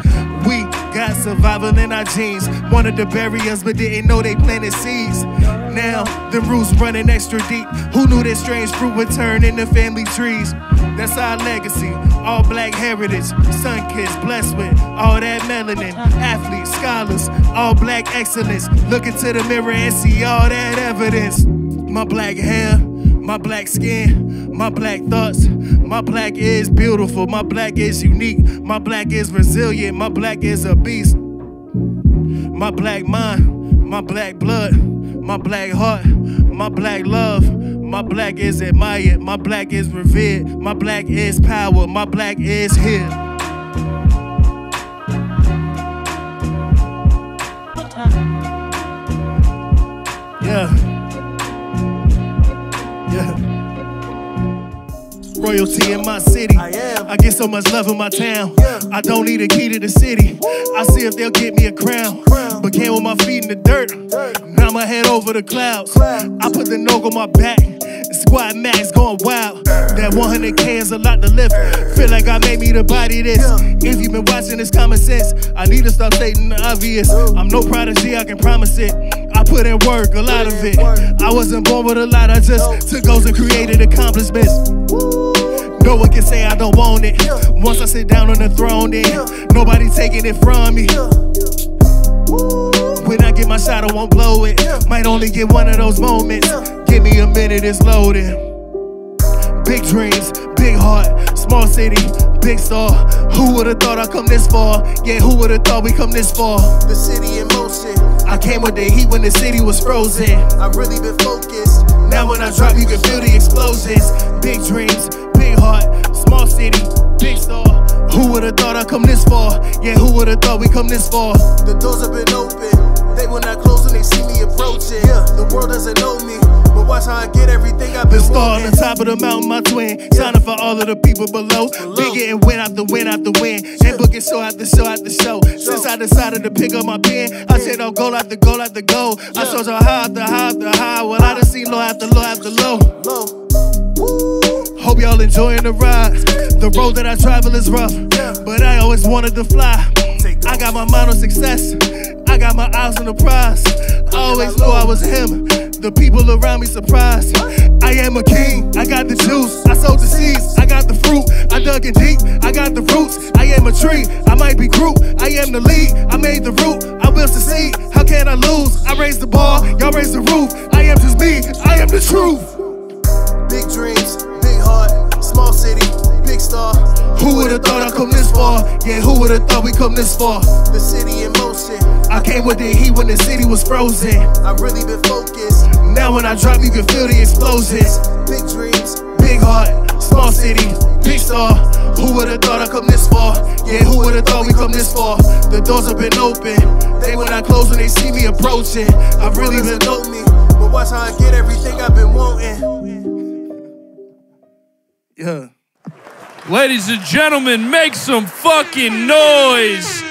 We got survival in our genes. Wanted to bury us, but didn't know they planted seeds. Now, the roots running extra deep. Who knew that strange fruit would turn into family trees? That's our legacy, all black heritage. Sun-kissed, blessed with all that melanin. Athletes, scholars, all black excellence. Look into the mirror and see all that evidence. My black hair, my black skin, my black thoughts. My black is beautiful, my black is unique. My black is resilient, my black is a beast. My black mind, my black blood, my black heart, my black love. My black is admired, my black is revered, my black is power, my black is here. Yeah. Royalty in my city. I get so much love in my town. I don't need a key to the city. I see if they'll get me a crown. But came with my feet in the dirt. Now my head over the clouds. I put the Nogue on my back. Squad max going wild. That 100K is a lot to lift. Feel like I made me to body this. If you've been watching this common sense, I need to stop stating the obvious. I'm no prodigy, I can promise it. I put in work, a lot of it. I wasn't born with a lot, I just took goals and created accomplishments. No one can say I don't want it. Once I sit down on the throne, then nobody taking it from me. When I get my shot, I won't blow it. Might only get one of those moments. Give me a minute, it's loading. Big dreams, big heart, small city, big star. Who would've thought I'd come this far? Yeah, who would've thought we come this far? The city in motion. I came with the heat when the city was frozen. I really been focused. Now when I drop, you can feel the explosions. Big dreams, big heart, small city, big star. Who would've thought I'd come this far? Yeah, who would've thought we come this far? The doors have been open. They will not close when they see me approaching. Yeah, the world doesn't know me, but watch how I get everything I've The been star on wanting. the top of the mountain, my twin. Signing for all of the people below. Big getting win after win after win. And booking show after show after show. Since I decided to pick up my pen, I said, oh, goal after goal after goal. I showed y'all high after high after high. Well, I done seen low after low after low. Low. Hope y'all enjoying the ride. The road that I travel is rough, but I always wanted to fly. I got my mind on success. I got my eyes on the prize. I always knew I was him. The people around me surprised. I am a king. I got the juice. I sowed the seeds. I got the fruit. I dug in deep. I got the roots. I am a tree. I might be Groot. I am the lead. I made the root. I will succeed. How can I lose? I raised the bar. Y'all raised the roof. I am just me. I am the truth. Big dreams, big heart, small city, big star. Who would've thought I'd come this far? Yeah, who would've thought we come this far? The city in motion. I came with the heat when the city was frozen. I really been focused. Now when I drop, you can feel the explosions. Big dreams, Big heart, small city, big star. Who would've thought I'd come this far? Yeah, who would've thought we come this far? The doors have been open. They will not close when they see me approaching. I've really been know me, but watch how I get everything I've been wanting. yeah. Ladies and gentlemen, make some fucking noise.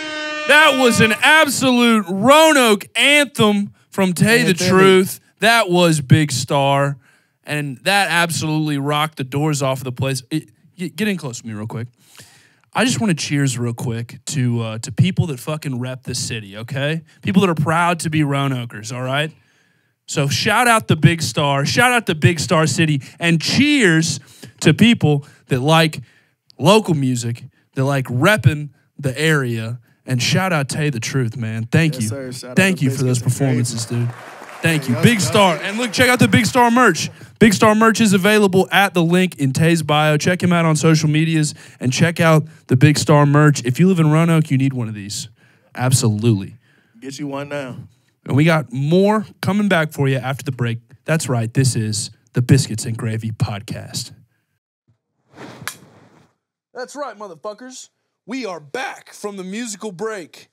That was an absolute Roanoke anthem from Taye the Truth. That was Big Star. And that absolutely rocked the doors off of the place. Get in close to me real quick. I just want to cheers real quick to people that fucking rep this city, okay? People that are proud to be Roanokers, all right? So shout out the Big Star. Shout out the Big Star City. And cheers to people that like local music, that like repping the area. And shout out Taye the Truth, man. Thank you. sir. Shout out Thank to you for those Biscuits and Gravy. performances, dude. Thank you. y'all- Big y'all- Star. And look, check out the Big Star merch. Big Star merch is available at the link in Taye's bio. Check him out on social medias and check out the Big Star merch. If you live in Roanoke, you need one of these. Absolutely. Get you one now. And we got more coming back for you after the break. That's right. This is the Biscuits and Gravy podcast. That's right, motherfuckers. We are back from the musical break.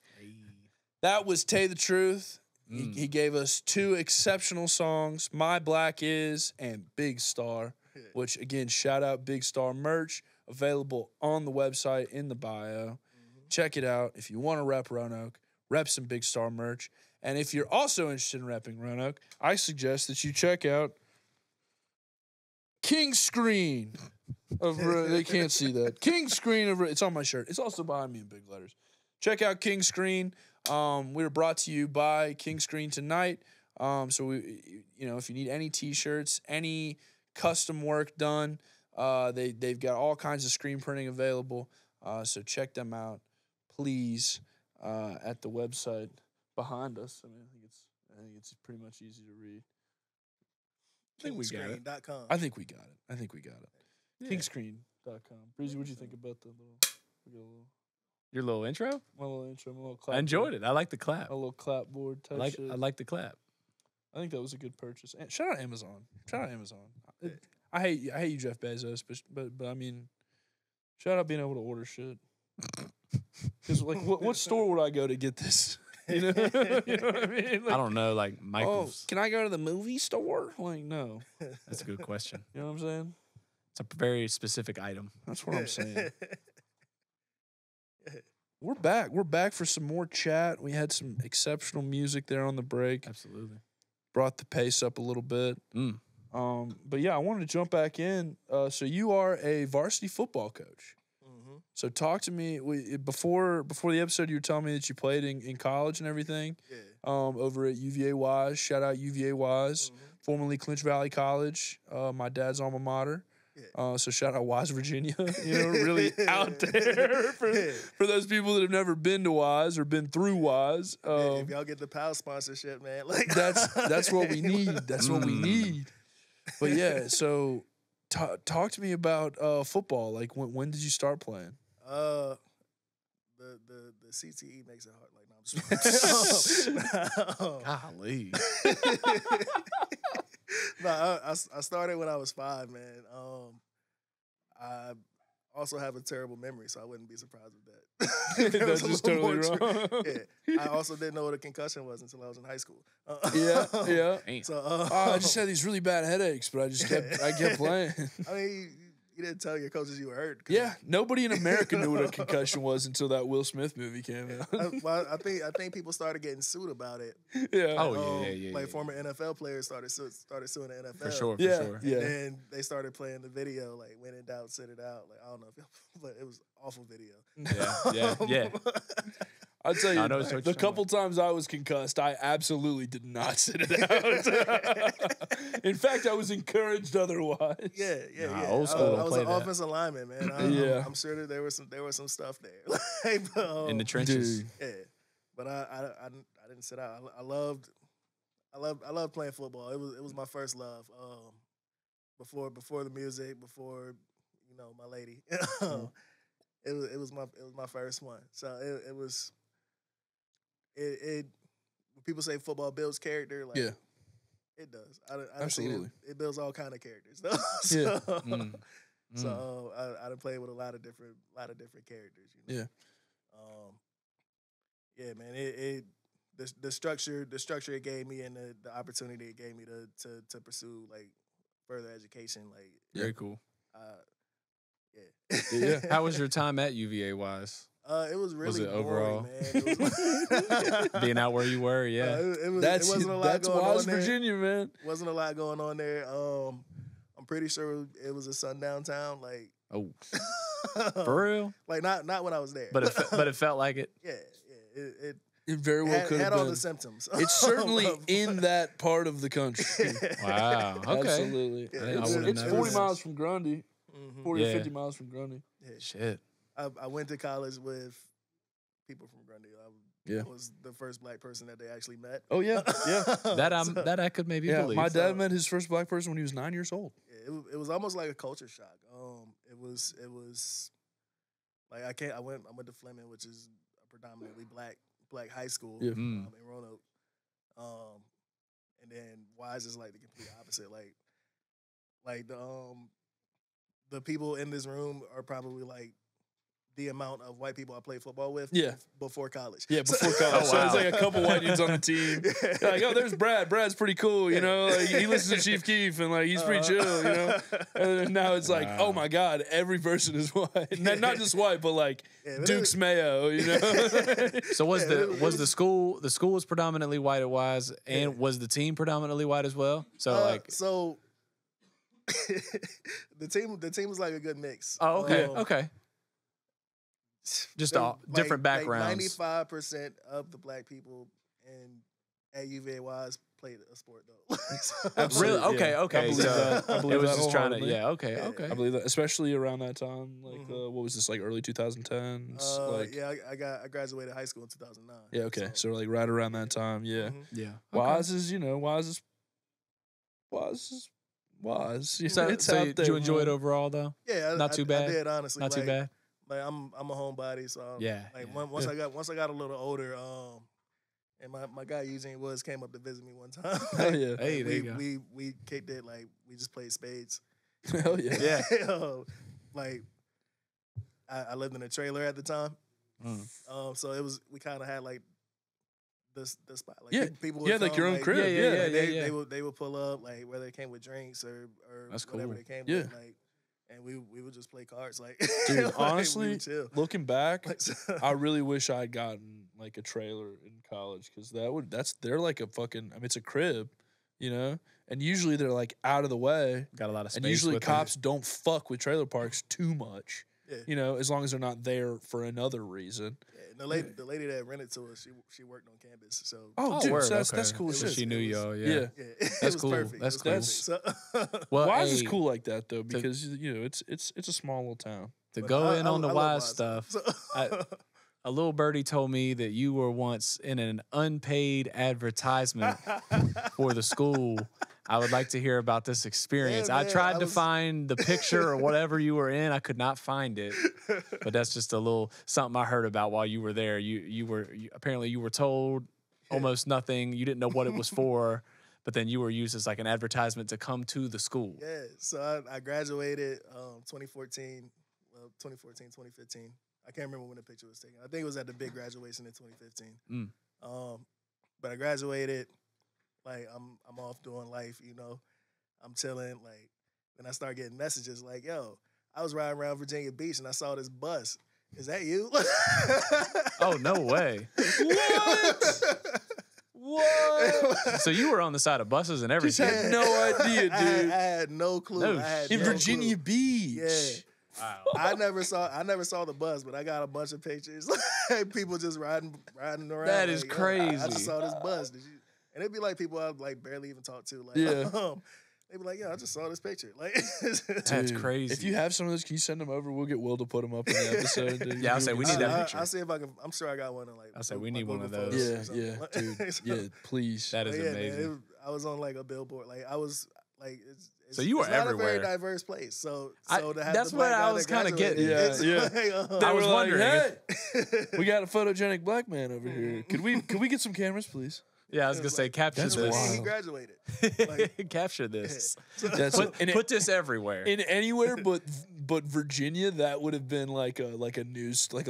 That was Taye the Truth. He gave us two exceptional songs, My Black Is and Big Star, which, again, shout out Big Star merch, available on the website in the bio. Check it out. If you want to rep Roanoke, rep some Big Star merch. And if you're also interested in repping Roanoke, I suggest that you check out King Screen. They can't see that. King Screen. It's on my shirt. It's also behind me in big letters. Check out King Screen. We were brought to you by King Screen tonight. So we, if you need any T-shirts, any custom work done, they've got all kinds of screen printing available. So check them out, please, at the website behind us. I think it's pretty much easy to read. I think we got it. Kingscreen.com. I think we got it. Yeah. Kingscreen.com. Breezy, what'd you think about the little Your little intro? my little intro, my little clap? I enjoyed it. I like the clap. A little clapboard type shit. I like the clap. I think that was a good purchase. And shout out Amazon. I hate you, Jeff Bezos, but I mean, shout out being able to order shit. Because like, what store would I go to get this? You know what I mean? Like, I don't know, like oh, Michael's. can I go to the movie store? Like, no. That's a good question. You know what I'm saying? It's a very specific item. That's what I'm saying. We're back. We're back for some more chat. We had some exceptional music there on the break. Absolutely. Brought the pace up a little bit. But yeah, I wanted to jump back in. So you are a varsity football coach. So talk to me. Before the episode, you were telling me that you played in college and everything. Yeah. Over at UVA Wise. Shout out UVA Wise, formerly Clinch Valley College. My dad's alma mater. Yeah. So shout out Wise, Virginia. Really out there for those people that have never been to Wise or been through Wise. If y'all get the PAL sponsorship, man, like that's what we need. That's what we need. But yeah, so talk to me about football. Like when did you start playing? The CTE makes it hard. Like, no, I'm Golly. No, I started when I was 5, man. I also have a terrible memory, so I wouldn't be surprised with that. That's just totally wrong. Yeah, I also didn't know what a concussion was until I was in high school. Yeah. So I just had these really bad headaches, but I kept playing. I mean, you didn't tell your coaches you were hurt. Yeah, nobody in America knew what a concussion was until that Will Smith movie came out. Well, I think people started getting sued about it. Yeah. Oh, yeah. Like former NFL players started suing the NFL. For sure. Yeah. And they started playing the video, like, when in doubt, sit it out. Like, I don't know if but it was awful video. Yeah. I'll tell you, I know what you're the talking couple times I was concussed, I absolutely did not sit it out. In fact, I was encouraged otherwise. Yeah. old school I was play an that. offensive lineman, man. I'm sure that there was some stuff there. Like, but, In the trenches. Dude. yeah, but I didn't sit out. I loved playing football. It was my first love. Before the music, before my lady. It was my first one. So it was. When people say football builds character, like it does. I Absolutely. It builds all kind of characters. Though. So I done played with a lot of different characters. Yeah. Yeah, man. The structure it gave me and the opportunity it gave me to pursue like further education. Like Very cool. Yeah. How was your time at UVA wise? It was really it boring, overall? man. It was, Being out where you were, yeah. it wasn't a lot That's going on West there. Virginia, man. Wasn't a lot going on there. I'm pretty sure it was a sundown town. Like, Oh, for real? like not when I was there. But it felt like it. yeah. It very well could had have all been. the symptoms. It's certainly in that part of the country. Wow. Okay. Absolutely. Yeah, I It's, wouldn't it's know 40 this. miles from Grundy. 40 Yeah. to 50 miles from Grundy. Shit. I went to college with people from Grundy. Yeah. I was the first black person that they actually met. Oh, yeah. Yeah. That I could maybe Yeah, believe. my dad met his first black person when he was 9 years old. Yeah, it was almost like a culture shock. It was like I went to Fleming, which is a predominantly black high school Yeah. in Roanoke. And then Wise is like the complete opposite. Like the people in this room are probably like the amount of white people I played football with before college. Yeah, before college. So it's like a couple white dudes on the team. You're like, oh, there's Brad. Brad's pretty cool, you know? Like, he listens to Chief Keef, and like he's pretty chill, you know? And then now it's like, oh my God, every person is white. Not just white, but like Duke's Mayo, you know? So was the school was predominantly white at Wise, and was the team predominantly white as well? So so the team was like a good mix. Oh, okay, okay. Just all different backgrounds. 95% of the black people at UVA Wise played a sport though. Really? Okay, yeah. okay. I believe So that. I believe it was that just trying to, wholeheartedly. okay. I believe that, especially around that time. Like, what was this, like early 2010s? Like, yeah, I graduated high school in 2009. yeah, okay. So like right around that time, yeah. Yeah. Wise is, you know, Wise is. You So, know, it's out did there, you enjoy it man. overall though? Yeah, Not too bad? I did honestly. Not too bad. Like I'm a homebody, so Yeah, Like yeah. once I got a little older, and my guy Eugene Woods came up to visit me one time. Hell yeah. Hey, there you go. we kicked it, like we just played spades. Hell yeah. Yeah. Like I lived in a trailer at the time, so we kind of had like the spot. Like Yeah. people would Yeah, like come, your own crib. Yeah. They would pull up, like whether they came with drinks or That's whatever cool. they came Yeah. with, like. And we would just play cards, like Dude, like, we honestly, would chill. looking back, Like, so- I really wish I'd gotten like a trailer in college, because they're like a fucking, I mean, it's a crib, you know, and usually they're like out of the way, Got a lot of space. and usually with cops don't fuck with trailer parks too much, Yeah. you know, as long as they're not there for another reason. Yeah, and the lady that rented to us, she worked on campus, so Oh, Oh, dude, word, so that's okay. cool It as was- shit. She knew y'all. Yeah. Yeah. yeah, it That's was cool. perfect. That's It was cool. perfect. So, Well, Wise is hey, cool like that though, because you know it's a small little town. to but go I- in I- on the I love Wise Wise. stuff. So- A little birdie told me that you were once in an unpaid advertisement for the school I would like to hear about this experience. Yeah, I man, tried to find the picture or whatever you were in. I could not find it. But that's just a little something I heard about while you were there. Apparently you were told almost nothing. You didn't know what it was for, but then you were used as like an advertisement to come to the school. Yeah, so I graduated 2014, 2015. I can't remember when the picture was taken. I think it was at the big graduation in 2015. But I graduated, like I'm off doing life, you know. I'm chilling, like, then I start getting messages like, yo, I was riding around Virginia Beach and I saw this bus. Is that you? Oh, no way. What? So you were on the side of buses and everything. Just had no idea, dude. I had no clue. No I had In no Virginia clue. Beach. Yeah. Wow. I never saw the bus, but I got a bunch of pictures. Like people just riding around. That is like, crazy. I just saw this bus. Did you? And it'd be like people I like barely even talk to. Like, Yeah. They'd be like, yeah, I just saw this picture. Like, That's Dude, crazy. If you have some of those, can you send them over? We'll get Will to put them up in the episode. Dude. Yeah, I'll say we need that picture. I'll see if I can. I'm sure I got one. Like, I'll say we my need one of Google those. Photos or Yeah, something. dude. So- Yeah, please. That is But yeah, amazing. man, I was on like a billboard. Like I was like, it's So you were it's not everywhere. a very diverse place. So I- to have that's the black what I guy was that kinda graduated, getting. Yeah, it's yeah. like, I was They were wondering Hey, we got a photogenic black man over here. Could we get some cameras, please? Yeah, I was gonna say capture That's this. wild. he graduated. Capture this. That's Put this everywhere. in anywhere but Virginia. That would have been like a local news story.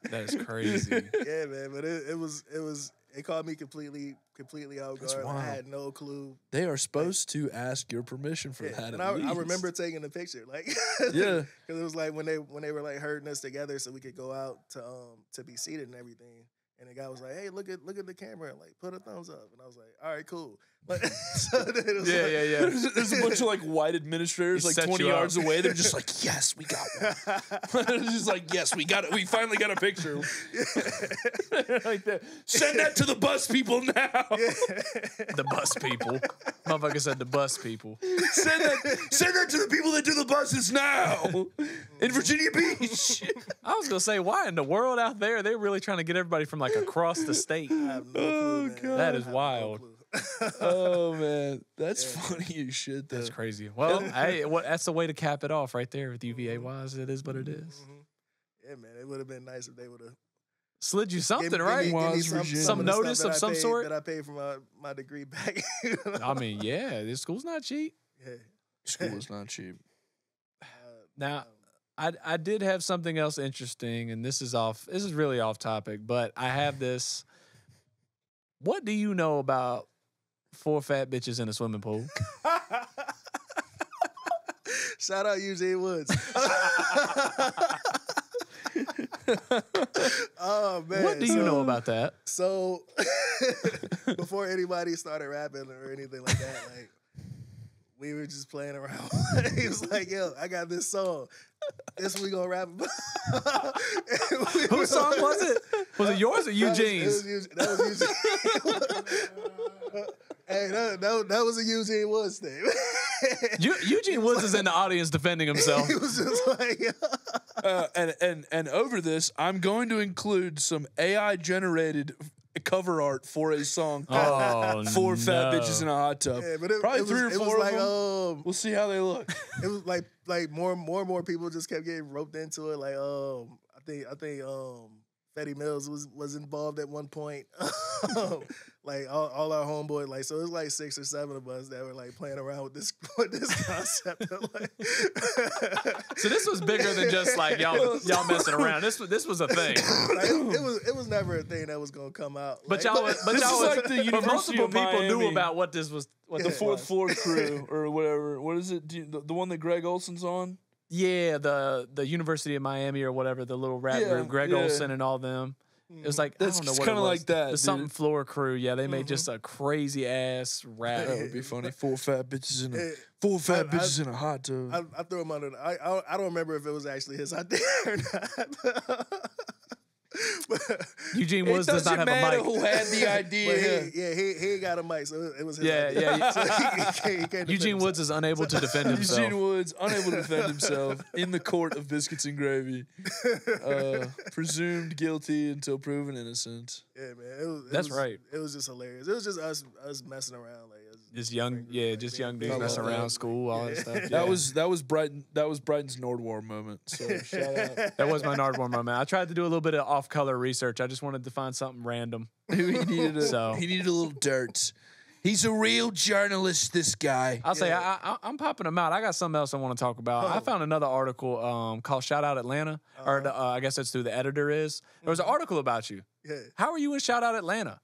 That is crazy. Yeah, man, but it caught me completely off That's guard. wild. I had no clue. They are supposed to ask your permission for that. And at I least. remember taking the picture, like, Yeah. because it was like when they were like herding us together so we could go out to be seated and everything. And the guy was like, "Hey, look at the camera, like put a thumbs up." And I was like, "All right, cool." Like, so then it was Yeah, like, yeah, yeah. There's a bunch of like white administrators, He like set 20 you up. yards away. They're just like, "Yes, we got one." It's just like, "Yes, we got it. We finally got a picture." Like that. Send that to the bus people now. The bus people. Motherfucker said the bus people. Send that to the people that do the buses now in Virginia Beach. I was gonna say, why in the world out there they're really trying to get everybody from like across the state? I have no clue, man. God. That is I have no wild. clue. Oh man, that's funny as shit. Though. That's crazy. Well, hey, that's the way to cap it off right there with UVA wise. It is what it is. Yeah, man, it would have been nice if they would have Slid you something, give right? me Was some Virginia. Some of the stuff notice that of I some paid- sort? that I paid for my degree back. I mean, yeah, this school's not cheap. Yeah. School is not cheap. Now, I did have something else interesting, and this is really off topic, but I have this. What do you know about 4 fat bitches in a swimming pool? Shout out Eugene Woods. Oh man. What do you know about that? So before anybody started rapping or anything like that, like we were just playing around. He was like, "Yo, I got this song. This we gonna rap about." Whose song was it? Was it yours or Eugene's? That was Eugene. Hey, that was a Eugene Woods thing. Eugene Woods is in the audience defending himself. He was just like, And over this, I'm going to include some AI generated cover art for a song called Oh, 4 Fat no. Bitches in a Hot Tub. yeah, but Probably it 3 or was 4 like, of them. We'll see how they look. it was like more and more people just kept getting roped into it. Like, I think Fetty Mills was involved at one point. Like all our homeboys, like, so it was like 6 or 7 of us that were like playing around with this concept. Like, So this was bigger than just like y'all messing around. This was a thing. like, it was never a thing that was gonna come out. But Like, y'all was This is like the but University multiple of people knew Miami. about what this was. What The this Fourth was. Floor Crew or whatever. What is it? The one that Greg Olson's on? Yeah, the University of Miami or whatever, the little rap Yeah, group, Greg yeah. Olson and all them. It was like, That's I don't know what kinda it was. like that, The dude. something floor crew. Yeah, they made just a crazy ass rap. That would be funny. 4 fat bitches in a Yeah. 4 fat I- bitches in a hot tub. I threw him under. I don't remember if it was actually his idea or not. But, Eugene It Woods does not doesn't have a matter mic. who had the but idea. he ain't got a mic, so it was his Yeah, idea. yeah. So he can't defend Eugene himself. Woods is unable to defend himself. Eugene Woods, unable to defend himself in the court of biscuits and gravy. Presumed guilty until proven innocent. Yeah, man. It was That's right. It was just hilarious. It was just us messing around. Like, it was Just young, yeah, just young dudes messing around school, all that stuff. That was Brighton's Nordwar moment. So shout out. That was my Nardwar moment. I tried to do a little bit of off-color research. I just wanted to find something random. He needed a little dirt. He's a real journalist, this guy. I'll say I'm popping them out. I got something else I want to talk about. I found another article called "Shout Out Atlanta," or I guess that's who the editor is. There was an article about you. Yeah. How are you in Shout Out Atlanta?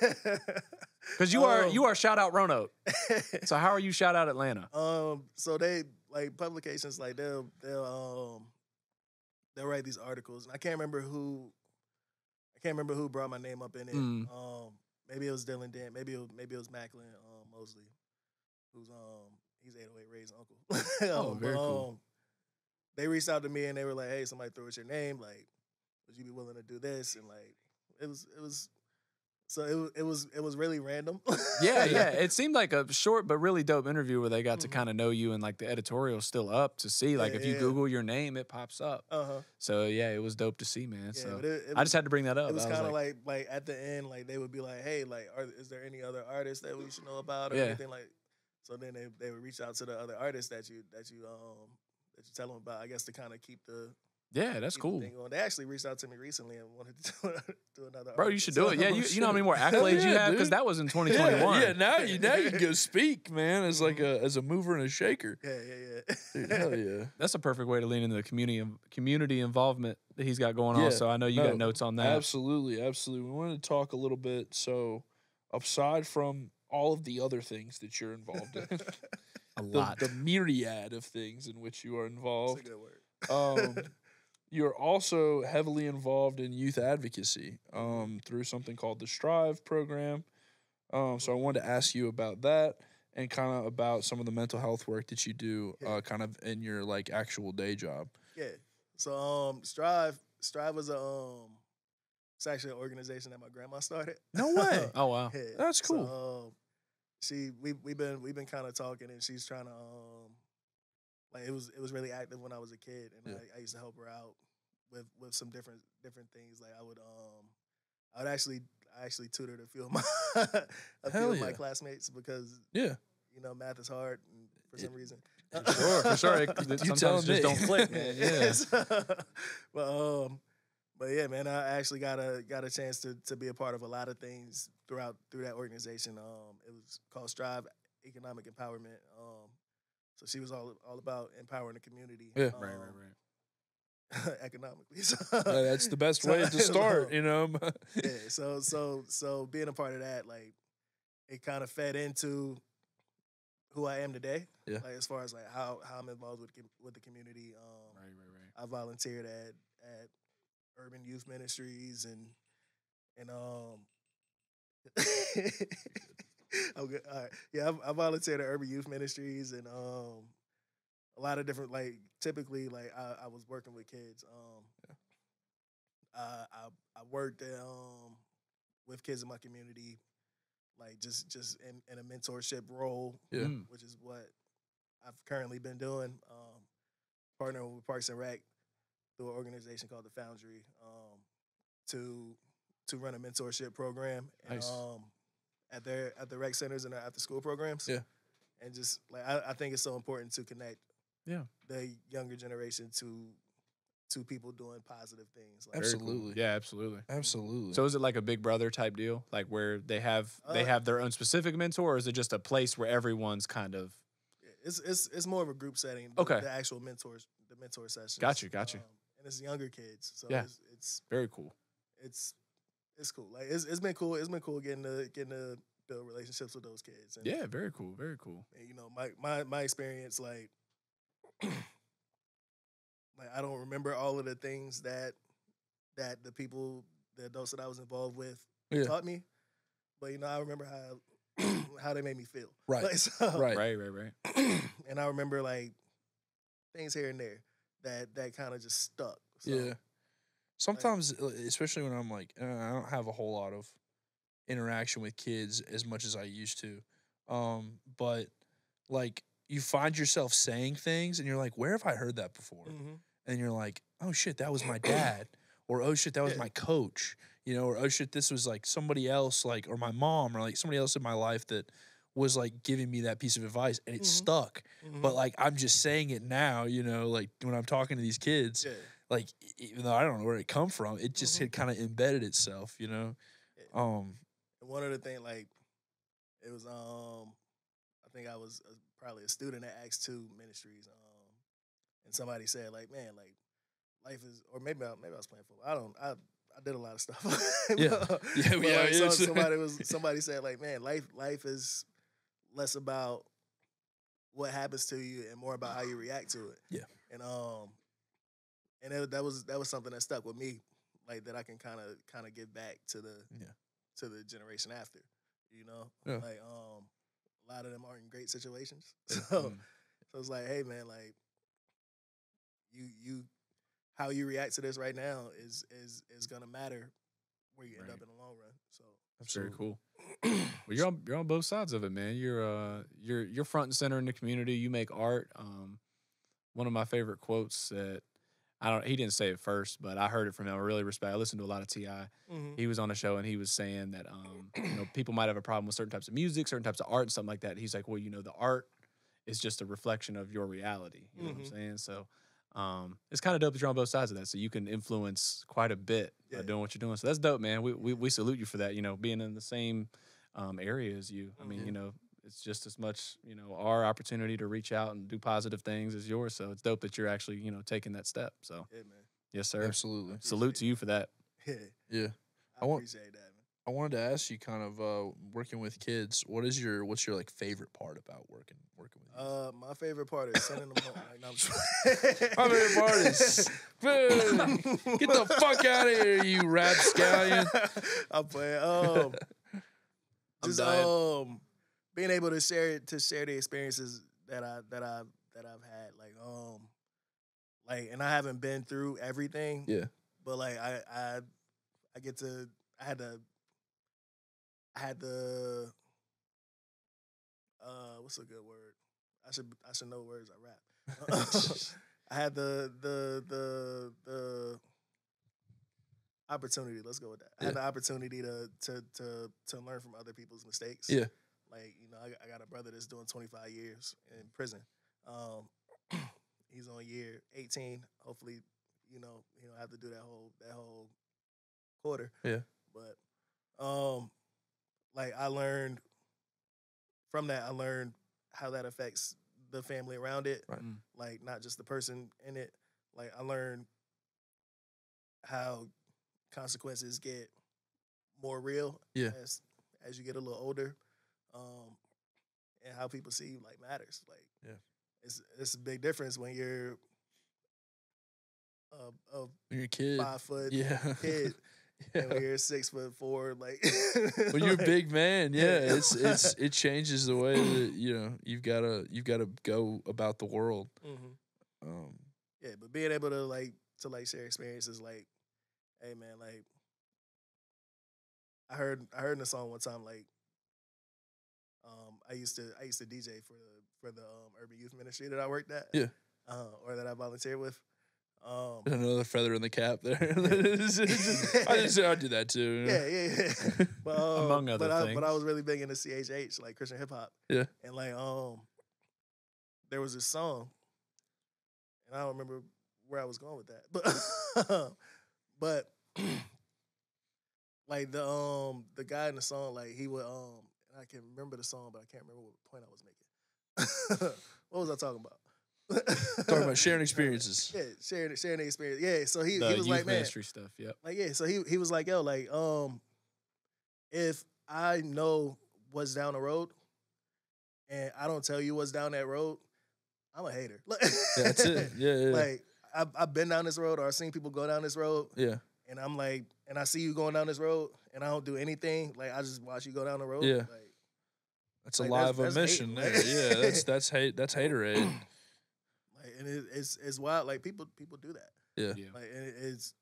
Because you are Shout Out Roanoke. So how are you Shout Out Atlanta? So they like publications like they'll write these articles, and I can't remember who brought my name up in it. Maybe it was Dylan Dent. Maybe it was Macklin Mosley, who's he's 808 Ray's uncle. Very cool. They reached out to me and they were like, "Hey, somebody threw us your name. Like, would you be willing to do this?" And like, it was really random. Yeah. It seemed like a short but really dope interview where they got to kind of know you, and like the editorial's still up to see. Like if you Google your name, it pops up. So yeah, it was dope to see, man. Yeah, so I just had to bring that up. It was kind of like at the end, like they would be like, "Hey, like, is there any other artists that we should know about or anything like?" So then they would reach out to the other artists that you tell them about. I guess to kind of keep the. Yeah, that's cool. They actually reached out to me recently and wanted to do another. Bro, you should do it. Yeah, you know how many more accolades you have, because that was in 2021. Yeah, now you can go speak, man, as like as a mover and a shaker. Yeah. Dude, hell yeah. That's a perfect way to lean into the community involvement that he's got going on. So I know you got notes on that. Absolutely. We wanted to talk a little bit. So aside from all of the other things that you're involved in, the myriad of things in which you are involved. That's a good word. You're also heavily involved in youth advocacy through something called the Strive program. So I wanted to ask you about that and kind of about some of the mental health work that you do kind of in your like actual day job. Yeah. So Strive was it's actually an organization that my grandma started. No way. Oh wow. Yeah. That's cool. So, we've been kind of talking, and she's trying to like it was really active when I was a kid, and I used to help her out with some different things. Like I would actually tutored a few of my classmates because math is hard for some reason. For sure. Sometimes just don't click, man. Yeah. But yeah, man, I actually got a chance to be a part of a lot of things through that organization. It was called Strive Economic Empowerment. So she was all about empowering the community. Yeah. Right. Economically. So, that's the best way to start, you know? Yeah. So being a part of that, like, it kind of fed into who I am today. Yeah. Like, as far as like how I'm involved with the community. Right. I volunteered at Urban Youth Ministries and okay, all right. Yeah, I volunteered at Urban Youth Ministries and a lot of different, like, typically, like, I was working with kids. I worked with kids in my community, like, just in a mentorship role, which is what I've currently been doing, partnering with Parks and Rec through an organization called The Foundry to run a mentorship program. And, nice. At the rec centers and their after school programs. Yeah. And just like I think it's so important to connect the younger generation to people doing positive things. Like, absolutely. Cool. Yeah, absolutely. Absolutely. So is it like a Big Brother type deal? Like where they have their own specific mentor, or is it just a place where everyone's kind of it's more of a group setting. Okay. The actual mentor sessions. Got you. And it's younger kids. So it's very cool. It's cool. Like it's been cool. It's been cool getting to build relationships with those kids. And, yeah, very cool. Very cool. And, you know, my experience, like, like I don't remember all of the things that the adults that I was involved with taught me, but you know, I remember how they made me feel. Right. Like, so, Right. And I remember like things here and there that kind of just stuck. So, yeah. Sometimes, especially when I'm like, I don't have a whole lot of interaction with kids as much as I used to. But like you find yourself saying things and you're like, where have I heard that before? Mm-hmm. And you're like, oh shit, that was my dad. Or oh shit, that was my coach. You know, or oh shit, this was like somebody else, like, or my mom, or like somebody else in my life that was like giving me that piece of advice, and it stuck. But like I'm just saying it now, you know, like when I'm talking to these kids, like even though I don't know where it come from, it just had kind of embedded itself, you know. And one other thing, like it was I think I was probably a student at Acts 2 Ministries, and somebody said like, man, like life is, or maybe I was playing football. I did a lot of stuff. Somebody said like, man, life is less about what happens to you and more about how you react to it. Yeah. And that was something that stuck with me, like that I can kind of give back to the generation after, you know. Like a lot of them aren't in great situations, so it's like, hey man, like you how you react to this right now is gonna matter where you end up in the long run. So that's very cool. Well, you're on both sides of it, man. You're front and center in the community. You make art. One of my favorite quotes that he didn't say it first, but I heard it from him. I really respect. I listened to a lot of T.I. He was on the show and he was saying that you know, people might have a problem with certain types of music, certain types of art, and something like that. He's like, well, you know, the art is just a reflection of your reality. You know what I'm saying? So it's kind of dope that you're on both sides of that, so you can influence quite a bit by doing what you're doing. So that's dope, man. We salute you for that. You know, being in the same area as you. I mean, you know, it's just as much, you know, our opportunity to reach out and do positive things as yours. So it's dope that you're actually, you know, taking that step. So yeah, man. Yes, sir. Absolutely. Salute to you for that. Yeah. I appreciate that, man. I wanted to ask you, kind of working with kids. What's your like favorite part about working with you? My favorite part is sending them home. Like, no, I'm just My favorite part is get the fuck out of here, you rapscallion. I'm playing. Just being able to share the experiences that I've had, like, and I haven't been through everything. Yeah. But like I had the what's a good word? I should know words. I rap. I had the opportunity. Let's go with that. I had the opportunity to learn from other people's mistakes. Yeah. Like, you know, I got a brother that's doing 25 years in prison. He's on year 18. Hopefully, you know, he don't have to do that whole quarter. Yeah. But like I learned from that. I learned how that affects the family around it. Right. Like not just the person in it. Like I learned how consequences get more real as you get a little older. And how people see you like matters. Like it's a big difference when you're you're a kid, 5 foot kid. And when you're 6'4", like when you're a big man, it changes the way that, you know, you've gotta go about the world. But being able to share experiences, like, hey man, like I heard in the song one time, like I used to DJ for the urban youth ministry that I worked at, or that I volunteered with. Another feather in the cap there. I do that too. Yeah. But, among other things. But I was really big into CHH, like Christian hip hop. Yeah. And like there was this song, and I don't remember where I was going with that, but like the guy in the song, like he would and I can remember the song, but I can't remember what point I was making. What was I talking about? Talking about sharing experiences. Yeah, sharing the experience. Yeah, so he was youth like, man, ministry stuff. Yep. like, yeah, so he was like, yo, like, if I know what's down the road and I don't tell you what's down that road, I'm a hater. That's it. Yeah. Like I've been down this road, or I've seen people go down this road. Yeah. And I'm like, and I see you going down this road, and I don't do anything. Like I just watch you go down the road. Yeah. Like, that's a live omission there. Yeah, that's hate. That's haterade. Like, and it's wild. Like people do that. Yeah. Like and it's.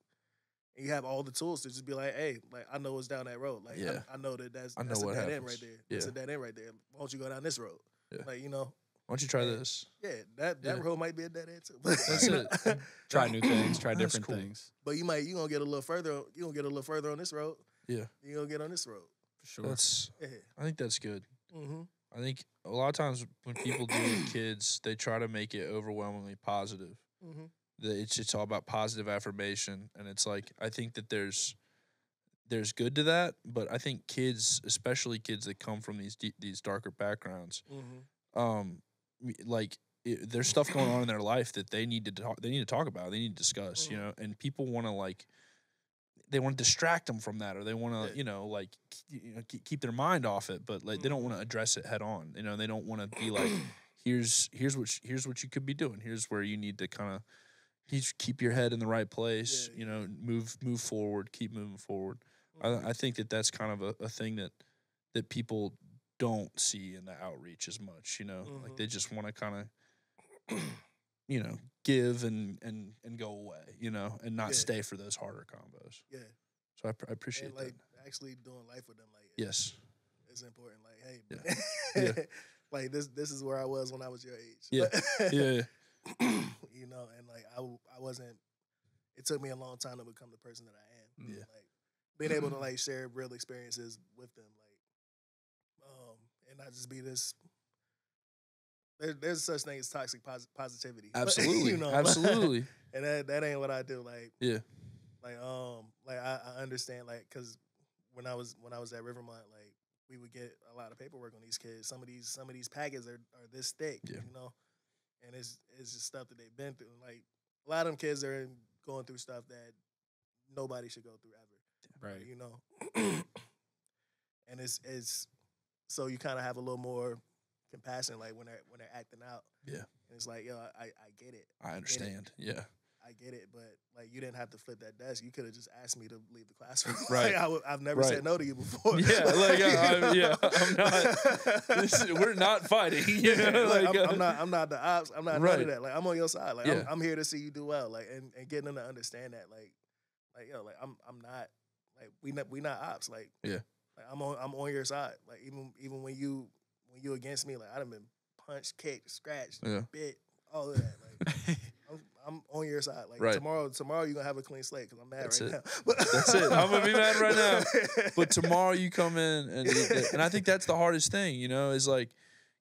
And you have all the tools to just be like, hey, like I know what's down that road. Like I know that's a dead end right there. That's a dead end right there. Why don't you go down this road? Yeah. Like, you know. Why don't you try this? Yeah, that road might be a dead end too. That's it. Try new things. Try different things. But you gonna get a little further. You gonna get a little further on this road. Yeah. You gonna get on this road For sure. I think that's good. Mm-hmm. I think a lot of times when people deal with kids, they try to make it overwhelmingly positive. It's all about positive affirmation, and it's like I think that there's good to that, but I think kids, especially kids that come from these darker backgrounds, there's stuff going on in their life that they need to talk. They need to talk about. They need to discuss. You know, and people want to they want to distract them from that, or they want to keep their mind off it, but like they don't want to address it head on. You know, they don't want to be like, here's what you could be doing. Here's where you need to kind of keep your head in the right place. You know, move forward, keep moving forward. I think that's kind of a thing that people don't see in the outreach as much. You know, like they just want to kind of give and go away. You know, and not stay for those harder combos. Yeah. So I appreciate and, that. Like actually doing life with them. Like yes, it's important. Like hey, like this is where I was when I was your age. Yeah. Yeah. You know, and like I wasn't. It took me a long time to become the person that I am. Yeah. Like being able to like share real experiences with them, like, and not just be this. There's such thing as toxic positivity. Absolutely, you know, absolutely. And that ain't what I do. Like yeah, like I understand like because when I was at Rivermont, like we would get a lot of paperwork on these kids. Some of these packets are this thick. Yeah. You know. And it's just stuff that they've been through. Like a lot of them kids are going through stuff that nobody should go through ever. Right. You know. And it's so you kind of have a little more compassion, like when they're acting out. Yeah. And it's like, yo, I get it. I understand. Yeah. I get it, but like you didn't have to flip that desk. You could have just asked me to leave the classroom. Right. Like, I've never said no to you before. Yeah, like I'm not. We're not fighting. You know? Like, I'm not the ops. I'm not none of that. Like I'm on your side. Like yeah. I'm here to see you do well. Like and getting them to understand that. Like yo, like I'm not like we not ops. Like yeah. Like I'm on your side. Like even when you against me, like I done been punched, kicked, scratched, bit, all of that. Like I'm on your side. Like tomorrow you're gonna have a clean slate because I'm mad right now. That's it. I'm gonna be mad right now. But tomorrow you come in and I think that's the hardest thing, you know, is like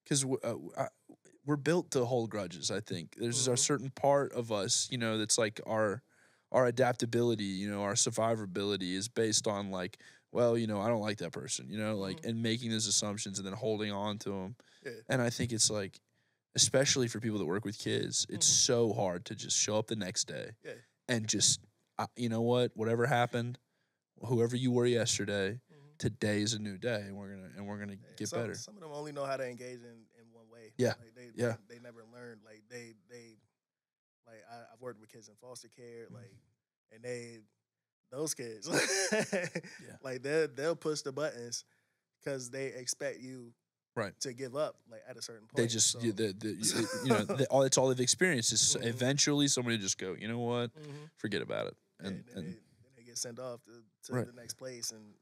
because we're built to hold grudges. I think there's a certain part of us, you know, that's like our adaptability, you know, our survivability is based on like, well, you know, I don't like that person, you know, like and making those assumptions and then holding on to them. Yeah. And I think it's like, especially for people that work with kids, it's so hard to just show up the next day and just, you know what, whatever happened, whoever you were yesterday, today's a new day, and we're gonna get better. Some of them only know how to engage in one way. Yeah, like they never learned. Like they like I've worked with kids in foster care, like, and those kids, like they'll push the buttons because they expect you. Right. To give up, like at a certain point. They just, you know, it's all they've experienced is eventually somebody just go, you know what, forget about it, and they get sent off to the next place, and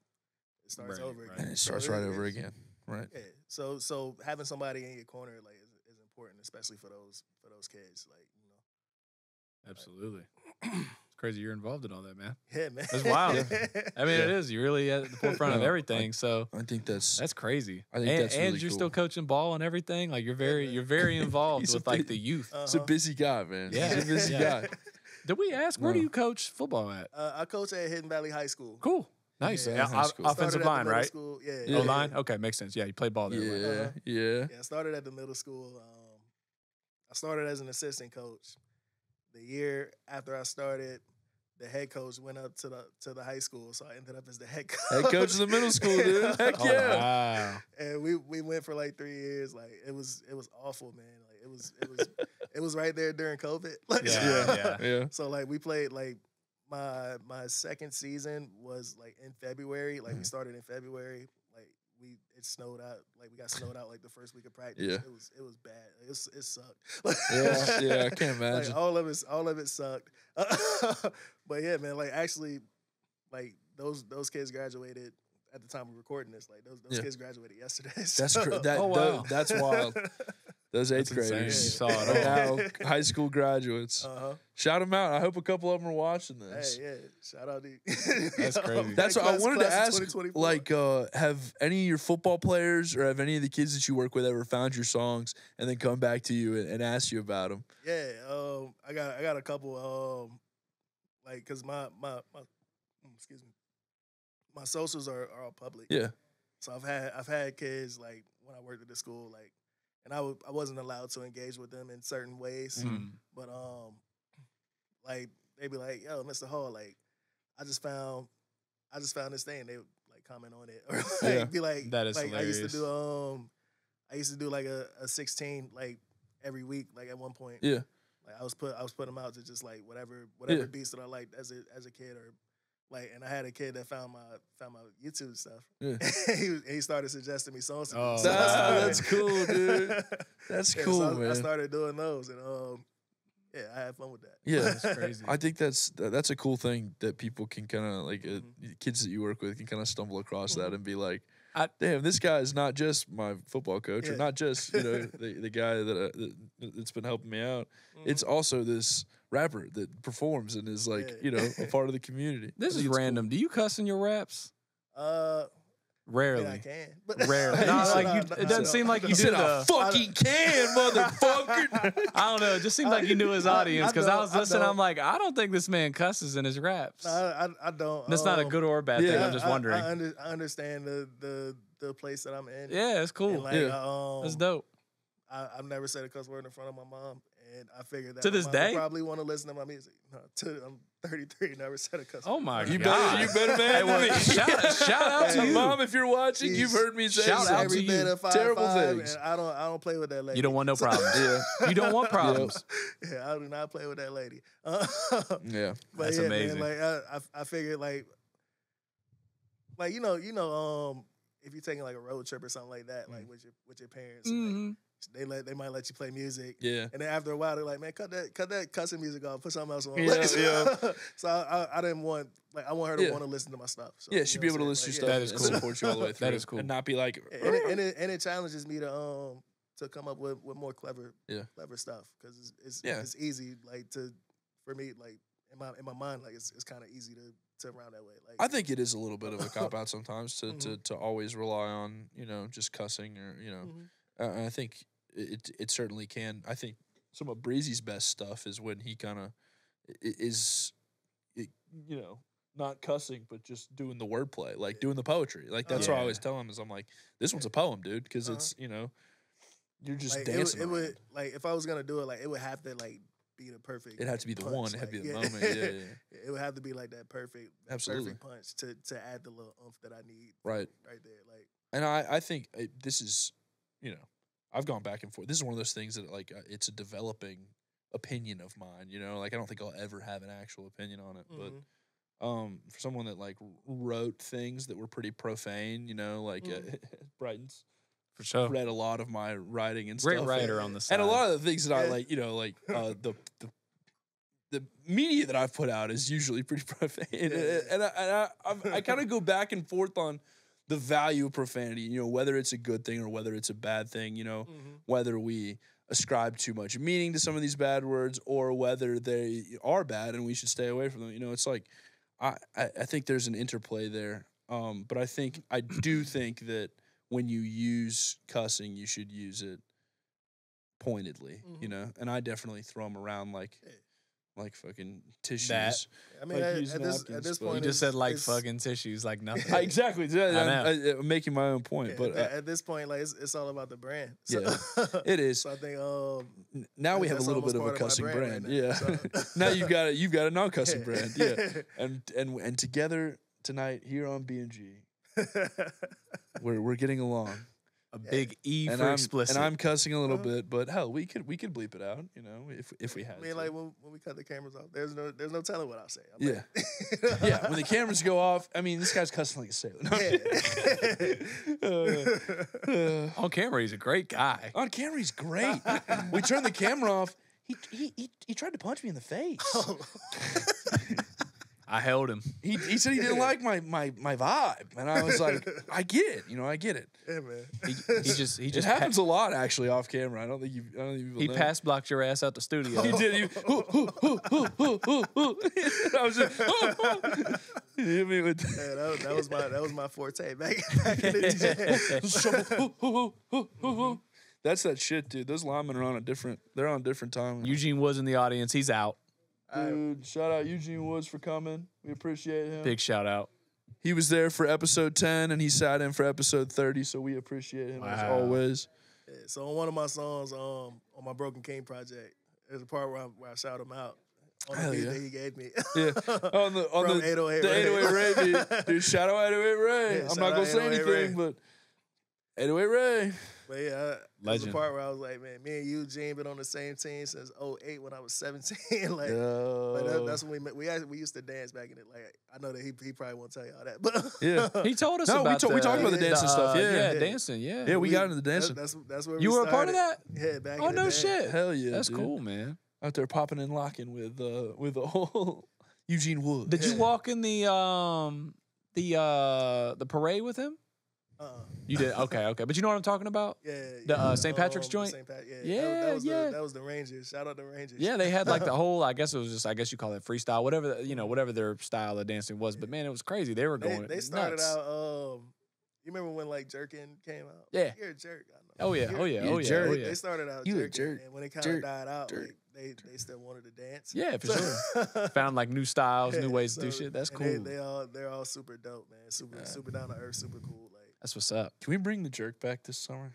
it starts over again. And it starts over again, right? Yeah. So having somebody in your corner like is important, especially for those kids, like you know. Absolutely. Crazy you're involved in all that, man. Yeah, man. That's wild. I mean, it is. You're really at the forefront of everything. So I think that's crazy. I think that's really and you're cool. Still coaching ball and everything. Like you're very involved with like the youth. He's a busy guy, man. Yeah. He's a busy guy. Did we ask where do you coach football at? I coach at Hidden Valley High School. Cool. Nice. Yeah, offensive line, right? School. Yeah. Line? Okay, makes sense. Yeah, you played ball there. Yeah. I started at the middle school. I started as an assistant coach. The year after I started, the head coach went up to the high school, so I ended up as the head coach. Head coach of the middle school, dude. Heck yeah! Wow. And we went for like 3 years. Like it was awful, man. Like it was right there during COVID. Like, yeah. So like we played like my second season was like in February. Like we started in February. Like it snowed out. Like we got snowed out like the first week of practice. Yeah. It was bad. It sucked. Yeah. I can't imagine. Like all of it sucked. But yeah, man. Like actually, like those kids graduated at the time of recording this, like those kids graduated yesterday. That's so. that's wild. Those eighth That's insane. graders You saw it are all. now high school graduates. Shout them out. I hope a couple of them are watching this. Hey, yeah, shout out to That's crazy. That's what I wanted to class ask. of 2024. Like, have any of your football players or have any of the kids that you work with ever found your songs and then come back to you and ask you about them? Yeah, I got a couple. Like, cause my excuse me, my socials are all public. Yeah. So I've had kids like when I worked at the school, like, and I wasn't allowed to engage with them in certain ways, but like they'd be like, "Yo, Mr. Hall, like, I just found this thing." They would like comment on it or like be like, that is like hilarious. I used to do like a 16 like every week, like at one point. Yeah. Like I was putting them out to just like whatever beats that I liked as a kid, or like, and I had a kid that found my YouTube stuff. Yeah. he started suggesting me songs. To Oh, me. So I started- that's cool, dude. That's cool, so man. I started doing those, and yeah, I had fun with that. Yeah, That's crazy. I think that's a cool thing that people can kind of like kids that you work with can kind of stumble across that and be like, damn, this guy is not just my football coach or not just the guy that's been helping me out. It's also this rapper that performs and is like a part of the community. This is random. Do you cuss in your raps? Rarely. I can, but Rarely. It doesn't seem like you He do. said, "I fucking can, motherfucker." I don't know. It just seemed like you knew his audience because I was listening. don't. I'm like, I don't think this man cusses in his raps. I don't. That's not a good or a bad thing. I'm just wondering. I understand the place that I'm in. Yeah, it's cool. And like, That's dope. I've never said a cuss word in front of my mom, and I figured that To my this mom day? would probably want to listen to my music. No, I'm 33, never said a cuss Oh word. my You god! better man than me. Shout out to you, Mom. If you're watching, you've heard me say Shout some out to Every you. bit of 5'5", Terrible things. and I don't play with that lady. You don't want no problems. You don't want problems. Yeah, I do not play with that lady. Yeah, But That's yeah, amazing. Man, like I figured like you know, if you're taking like a road trip or something like that, like with your parents, like, they might let you play music. Yeah. And then after a while, they're like, man, cut that cussing music off, put something else on. Yeah, yeah. So I didn't want I want her to want to listen to my stuff. So, yeah. She'd be able to listen to your stuff That is and cool. support you all the way through. That is cool. and not be like, And it challenges me to come up with more clever stuff because it's easy like for me like in my mind like it's kind of easy to round that way. Like I think it is a little bit of a cop out sometimes to always rely on just cussing or and I think it certainly can. I think some of Breezy's best stuff is when he kind of is not cussing but just doing the wordplay, like doing the poetry. Like that's what I always tell him is I'm like, this one's a poem, dude, because it's you're just like, dancing. It would like if I was gonna do it, like it would have to like be the perfect. It had to be the punch. one. It had to be the Like, moment. Yeah. It would have to be like that perfect, Absolutely. perfect punch to add the little oomph that I need. Right. Right there. Like And I think this is, I've gone back and forth. This is one of those things that like it's a developing opinion of mine. Like I don't think I'll ever have an actual opinion on it, but for someone that like wrote things that were pretty profane, like Brighton's For sure. read a lot of my writing and Great stuff. writer on the side. And a lot of the things that I like, the media that I've put out is usually pretty profane, and I kind of go back and forth on the value of profanity. Whether it's a good thing or whether it's a bad thing. Whether we ascribe too much meaning to some of these bad words or whether they are bad and we should stay away from them. It's like I think there's an interplay there. But I do think that when you use cussing, you should use it pointedly, and I definitely throw them around like fucking tissues. That. I mean, Like at using this napkins, but- You point, just said like it's- fucking tissues, like nothing. Exactly. I'm making my own point, Yeah, but at this point, like it's all about the brand. So, yeah, it is. So I think Now we have a that's little bit of a almost part cussing of my brand. brand right Yeah. now, Now you've got a non-cussing brand. Yeah. And together tonight here on B&G, we're getting along. A big E And for I'm explicit. and I'm cussing a little bit, but hell, we could bleep it out, if we had. I mean, to. like when we cut the cameras off, there's no telling what I'll say. I'm Yeah. like, Yeah, when the cameras go off, I mean, this guy's cussing like a sailor. No, On camera, he's a great guy. on camera, he's great. We turned the camera off. He tried to punch me in the face. I held him. He said he didn't like my vibe, and I was like, I get it, I get it. Yeah, man. He just It happens a lot actually off camera. I don't think people he know. pass blocked your ass out the studio. He did. I was just. He hit me with. Yeah, that was my forte back in the day. That's that shit, dude. Those linemen are on a different. They're on a different time. Eugene was in the audience. He's out. Dude, shout out Eugene Woods for coming. We appreciate him. Big shout out. He was there for episode 10 and he sat in for episode 30, so we appreciate him as always. Yeah, so on one of my songs, on my Broken King project, there's a part where I shout him out on the beat that he gave me. Yeah, on the 808 808 Ray, dude. Shout out 808 Ray. Yeah, I'm not gonna say anything, but 808 Ray. But yeah, there's a Legend. part where I was like, man, me and Eugene been on the same team since 08 when I was 17. like that's when we met. We used to dance back in it. Like I know that he probably won't tell y'all that, but Yeah, He told us No, we about talked about the dancing stuff. Yeah. dancing. Yeah. yeah, we got into the dancing. That's where You we were a part of started. that? Yeah, back Oh in the no day. shit. Hell yeah, That's dude. cool, man. Out there popping and locking with the whole Eugene Woods. Did you walk in the parade with him? You did. Okay. But you know what I'm talking about? Yeah, The, St. Patrick's joint? St. Yeah, that was the Rangers. Shout out the Rangers. Yeah, they had like the whole. I guess you call it freestyle, whatever whatever their style of dancing was. But man, it was crazy. They were going. They started nuts. out. You remember when like Jerkin came out? Yeah. You're a jerk. I know. Oh yeah. They started out You a jerking, jerk. and when it kind Jerk. of died out, Jerk. like, they still wanted to dance. Yeah, for sure. Found like new styles, new ways to do So- shit. That's and cool. They're all super dope, man. Super down to earth, super cool. Like That's what's up. Can we bring the jerk back this summer?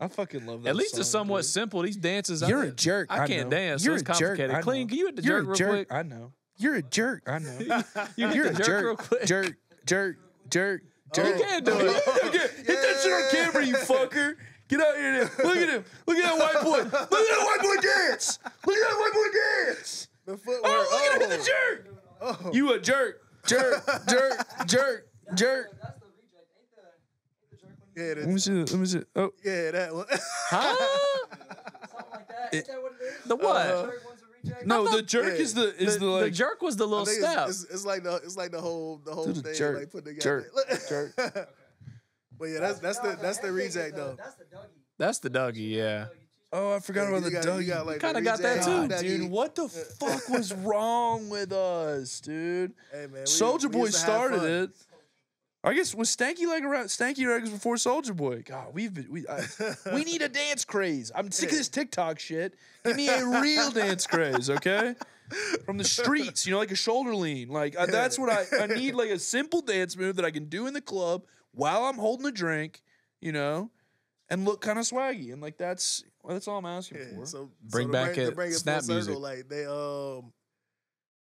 I fucking love that. At least it's song, somewhat dude. simple. These dances. You're a jerk. I can't know. dance. You're So it's a jerk. complicated. I Clean, know. can you hit the You're jerk a real jerk. quick? I know. You're a jerk. I know. You You're hit a the jerk real quick. Jerk. Jerk. Jerk. You can't do it. Hit that shit on camera, you fucker. Get out here. Look at him. Look at that white boy. Look at that white boy dance. Look at that white boy dance. the footwork. Oh, look at him. Hit the jerk. You a jerk. Jerk. Jerk. Jerk. Jerk. Yeah, Let me see. Let me see. Oh. yeah, that one. Huh? The what? No, the jerk is the the like jerk was the little I think step. it's like the whole Dude, thing jerk, like put together. jerk. But yeah, that's the reject though. That's the Dougie, yeah. Oh, I forgot about the Dougie. You got, like, Kinda the got that reject, too. God, dude, what the fuck was wrong with us, dude? Hey man, Soldier we Boy used to have started fun. it. I guess was Stanky Legs before Soldier Boy. God, we need a dance craze. I'm sick of this TikTok shit. Give me a real dance craze, okay? From the streets, like a shoulder lean. Like that's what I need, like a simple dance move that I can do in the club while I'm holding a drink, and look kind of swaggy. And like that's all I'm asking for. So Bring to back it, bring it snap full music. circle, like they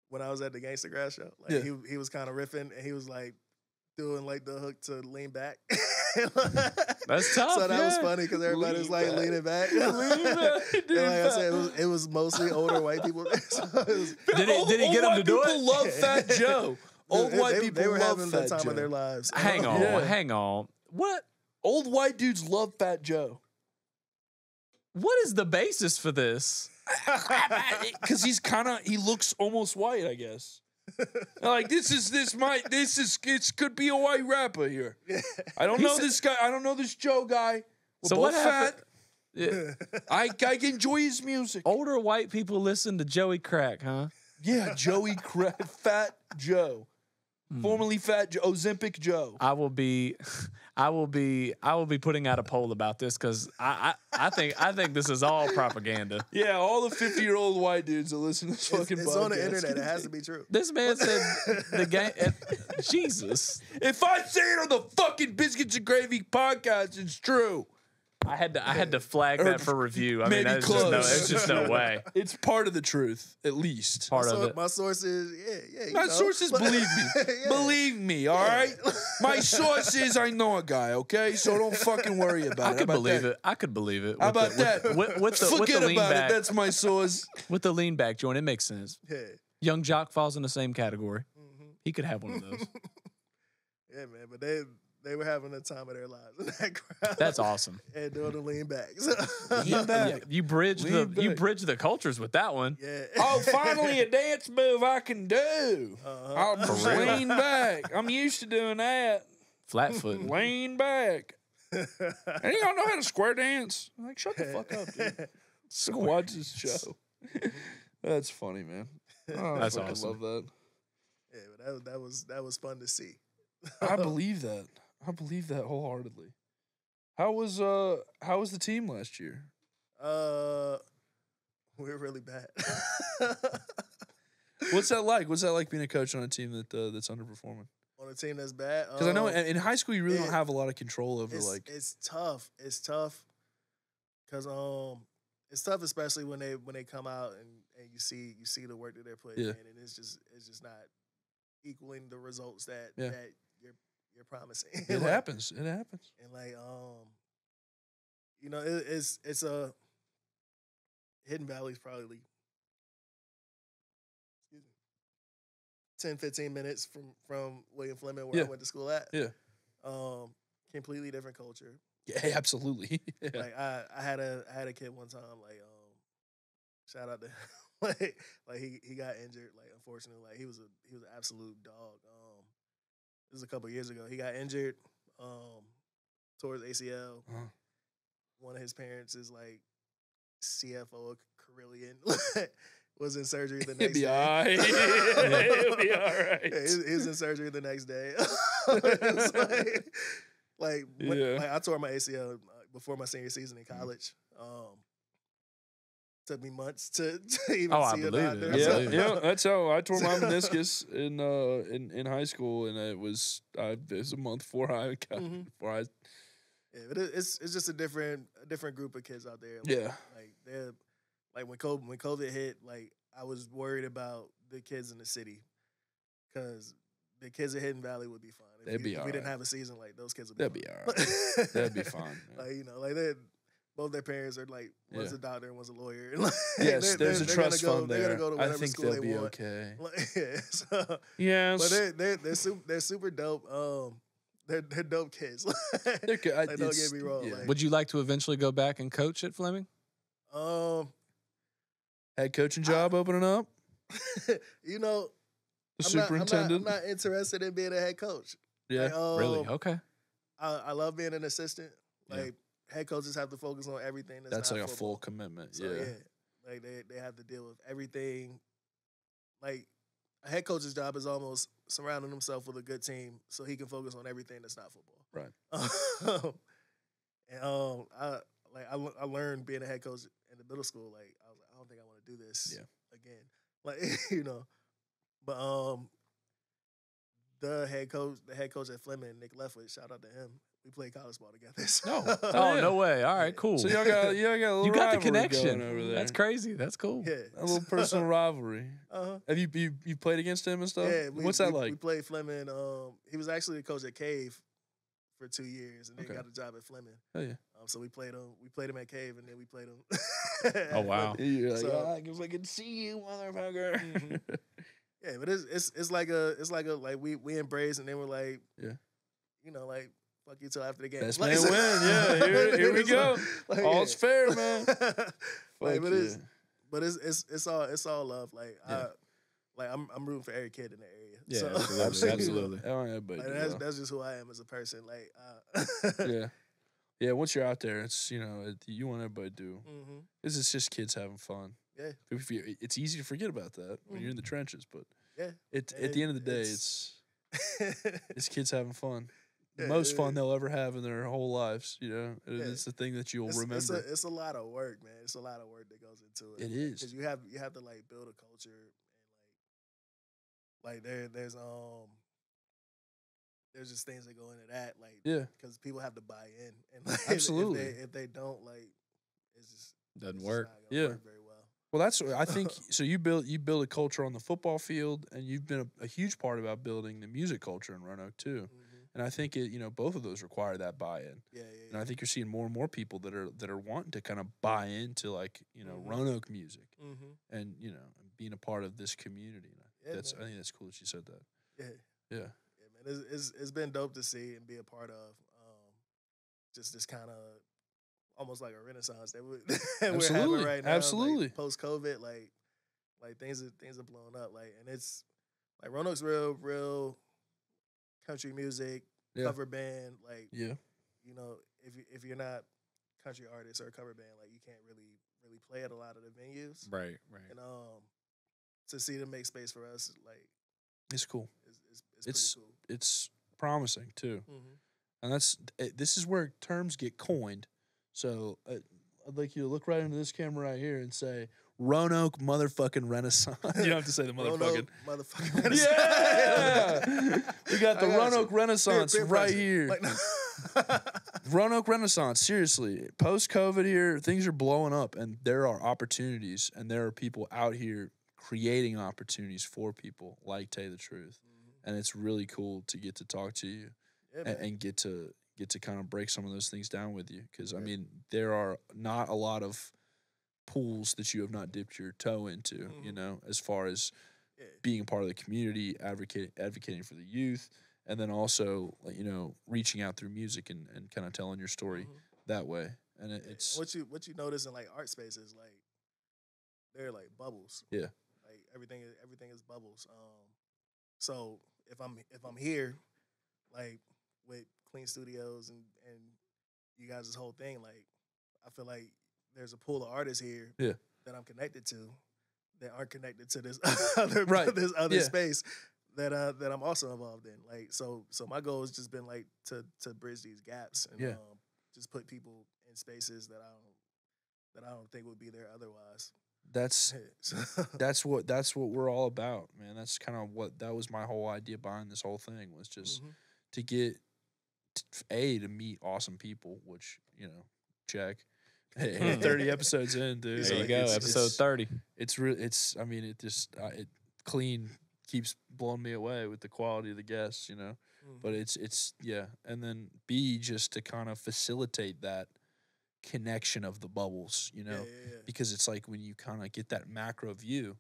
when I was at the Gangsta Grass show, like Yeah. he was kind of riffing and he was like doing like the hook to lean back. That's tough. So that was yeah. funny because everybody's like leaning back. Leaning back, dude. And like I said, it was mostly older white people. So it was, Did he get him to do People it? love Fat Joe. Old white people they were love having Fat the time Joe. of their lives. Hang on, Yeah. hang on. What? Old white dudes love Fat Joe. What is the basis for this? Because he looks almost white, I guess. Like it could be a white rapper here. I don't know this guy. I don't know this Joe guy. We're So both what fat. happened? Yeah. I can enjoy his music. Older white people listen to Joey Crack, huh? Yeah, Fat Joe, formerly Fat Joe, Ozempic Joe. I will be putting out a poll about this because I think this is all propaganda. Yeah, all the 50-year-old white dudes that listen to this fucking It's on the podcast. internet. It has to be true. This man said the game. Jesus, If I say it on the fucking Biscuits and Gravy podcast, it's true. I had to flag that for review. I mean, maybe that's close. there's just no way. It's part of the truth, at least. Part of it. My sources, yeah. My sources believe me. Yeah. Believe me, all right? My sources, I know a guy, okay? So don't fucking worry about it. I How could about believe that? it. I could believe it. How about that? With the Forget lean about back, it. That's my source. with the lean back joint, it makes sense. Yeah. Young Jock falls in the same category. He could have one of those. Yeah, man. But they they were having the time of their lives in that crowd. That's awesome. And doing the lean backs. Lean back. You bridge Lean back. the cultures with that one. Yeah. Oh, finally a dance move I can do. I'll just For real. lean back. I'm used to doing that. Flat footing. Lean back. And you don't know how to square dance. I'm like, shut the fuck up, dude. So watch this show. That's funny, man. Oh, That's I fucking awesome. love that. Yeah, but that was fun to see. I believe that. I believe that wholeheartedly. How was the team last year? We were really bad. What's that like? What's that like being a coach on a team that's underperforming? On a team that's bad. Because I know in high school you really don't have a lot of control over it's tough. It's tough because it's tough, especially when they come out and you see the work that they're putting in, and it's just not equaling the results that you're promising. It happens. It happens. And like you know, it's a Hidden Valley's probably 10-15 minutes from William Fleming where I went to school at. Yeah. Completely different culture. Yeah, absolutely. Yeah. Like I had a kid one time, like shout out to like he got injured, like unfortunately, like he was an absolute dog. This was a couple years ago. He got injured, towards ACL. One of his parents is like CFO of Carillion. Was in surgery the next day. It'll be all right. He was in surgery the next day. It was like I tore my ACL before my senior season in college. Took me months to even see a doctor. Yeah, that's how I tore my meniscus in high school, and it was a month before I got Yeah, but it's just a different group of kids out there. Yeah, like they're. Like when COVID hit, like I was worried about the kids in the city, because the kids at Hidden Valley would be fine. If we didn't have a season, like those kids would be fine. All right. That'd be fine. Like like both their parents are like one's a doctor and one's a lawyer. And yes, there's a trust fund there. They're gonna go to whatever I think school they'll they be want. okay. So, yes, but they're super dope. They're dope kids. They're good. Like, don't get me wrong. Yeah. Like, Would you like to eventually go back and coach at Fleming? Head coaching job opening up? You know, The superintendent? I'm not interested in being a head coach. Yeah. Like, Really? Okay. I love being an assistant. Like head coaches have to focus on everything. That's not like a football. full commitment. So, like they have to deal with everything. Like a head coach's job is almost surrounding himself with a good team so he can focus on everything that's not football. Right. And I learned being a head coach in the middle school. Like I was like, I don't think I want to do this again. Like but the head coach at Fleming, Nick Leftwich, shout out to him. We played college ball together. So. No way. All right, cool. So y'all got a little you got the rivalry connection going over there. That's crazy. That's cool. Yeah. A little personal rivalry. Have you played against him and stuff? Yeah. What's that like? We played Fleming. He was actually the coach at Cave for 2 years, and then got a job at Fleming. Oh yeah. So we played him at Cave, and then we played him. Oh wow. You're like, So- I guess I can see you, motherfucker. Yeah, but it's like we embrace, and then we're like, like fuck you till after the game. Best Like, man so- win. Yeah, here we go. Like, All's fair, man. Like, Fuck but it's all love. Like I'm rooting for every kid in the area. Yeah, So, absolutely. I don't everybody Like, do well. that's just who I am as a person. Like Yeah. Once you're out there, it's you want everybody to do. Mhm. Because it's just kids having fun. Yeah. It's easy to forget about that when you're in the trenches, but Yeah. at the end of the day, it's kids having fun. The Yeah, most fun they'll ever have in their whole lives. It's the thing that you'll remember. It's a lot of work, man. It's a lot of work that goes into it. It is. because you have to like build a culture, and like there's just things that go into that, like because people have to buy in, and like, Absolutely. if they don't, like it's just Doesn't it's work. just not gonna work very well. Well, that's I think. So you build a culture on the football field, and you've been a huge part about building the music culture in Roanoke too. Mm-hmm. And I think both of those require that buy-in. Yeah. And I think you're seeing more and more people that are wanting to kind of buy into Roanoke music Mm-hmm. and being a part of this community. And Yeah, I think that's cool that you said that. Yeah. Yeah. Yeah, man. And it's been dope to see and be a part of. Just this kind of almost like a renaissance that we're having right now. Absolutely. Like, post-COVID, like things are blowing up. Like, and it's like Roanoke's real country music cover band. Like, you know, if you're not country artist or a cover band, like you can't really play at a lot of the venues. Right. And to see them make space for us, like, it's cool. It's pretty cool. It's promising too. Mm-hmm. And this is where terms get coined. So I'd like you to look right into this camera right here and say Roanoke motherfucking Renaissance. You don't have to say the motherfucking. Motherfucking Renaissance. Yeah, we got the Roanoke Renaissance right here. Like, no. Roanoke Renaissance. Seriously, post COVID here, things are blowing up, and there are opportunities, and there are people out here creating opportunities for people like Taye the Truth, and it's really cool to get to talk to you. And get to kind of break some of those things down with you, because I mean there are not a lot of pools that you have not dipped your toe into, you know, as far as being a part of the community, advocating for the youth, and then also, you know, reaching out through music and kind of telling your story that way. And it's what you notice in like art spaces, like they're like bubbles. Yeah, like everything is bubbles. So if I'm here, like with Klean Studios and you guys' whole thing, like I feel like there's a pool of artists here that I'm connected to that aren't connected to this other space that I'm also involved in. Like so my goal has just been like to bridge these gaps and just put people in spaces that I don't think would be there otherwise. That's what we're all about, man. That's kind of that was my whole idea behind this whole thing, was just to get to meet awesome people, which, you know, check. Hey, 30 episodes in, dude. There you go, episode 30. I mean, it just Klean keeps blowing me away with the quality of the guests, you know. But it's and then B, just to kind of facilitate that connection of the bubbles, you know, because it's like when you kind of get that macro view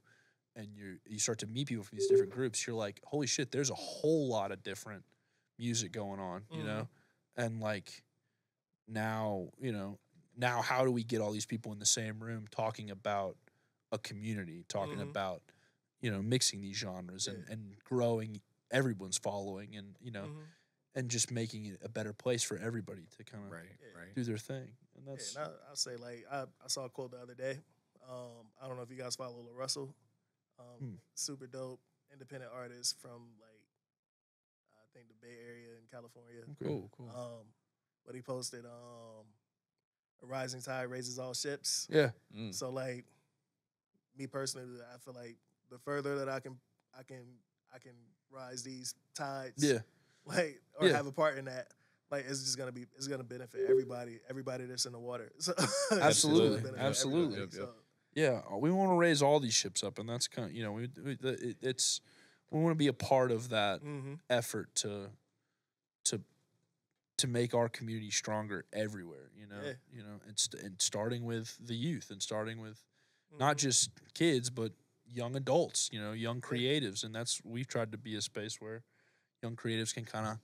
and you start to meet people from these different groups, you're like, holy shit, there's a whole lot of different music going on, you know, and like now how do we get all these people in the same room talking about a community, talking about, you know, mixing these genres and growing everyone's following, and, you know, and just making it a better place for everybody to kind of do their thing. And that's and I'll say, like, I saw a quote the other day. I don't know if you guys follow Lil Russell. Super dope independent artist from like I think the Bay Area in California. Cool. But he posted a rising tide raises all ships. Yeah. So like me personally, I feel like the further that I can rise these tides, like or have a part in that, like it's gonna benefit everybody that's in the water. So absolutely. So, yeah, we want to raise all these ships up, and that's kind of, you know, we want to be a part of that effort to make our community stronger everywhere, you know, you know, and starting with the youth, and starting with not just kids, but young adults, you know, young creatives. And we've tried to be a space where young creatives can kind of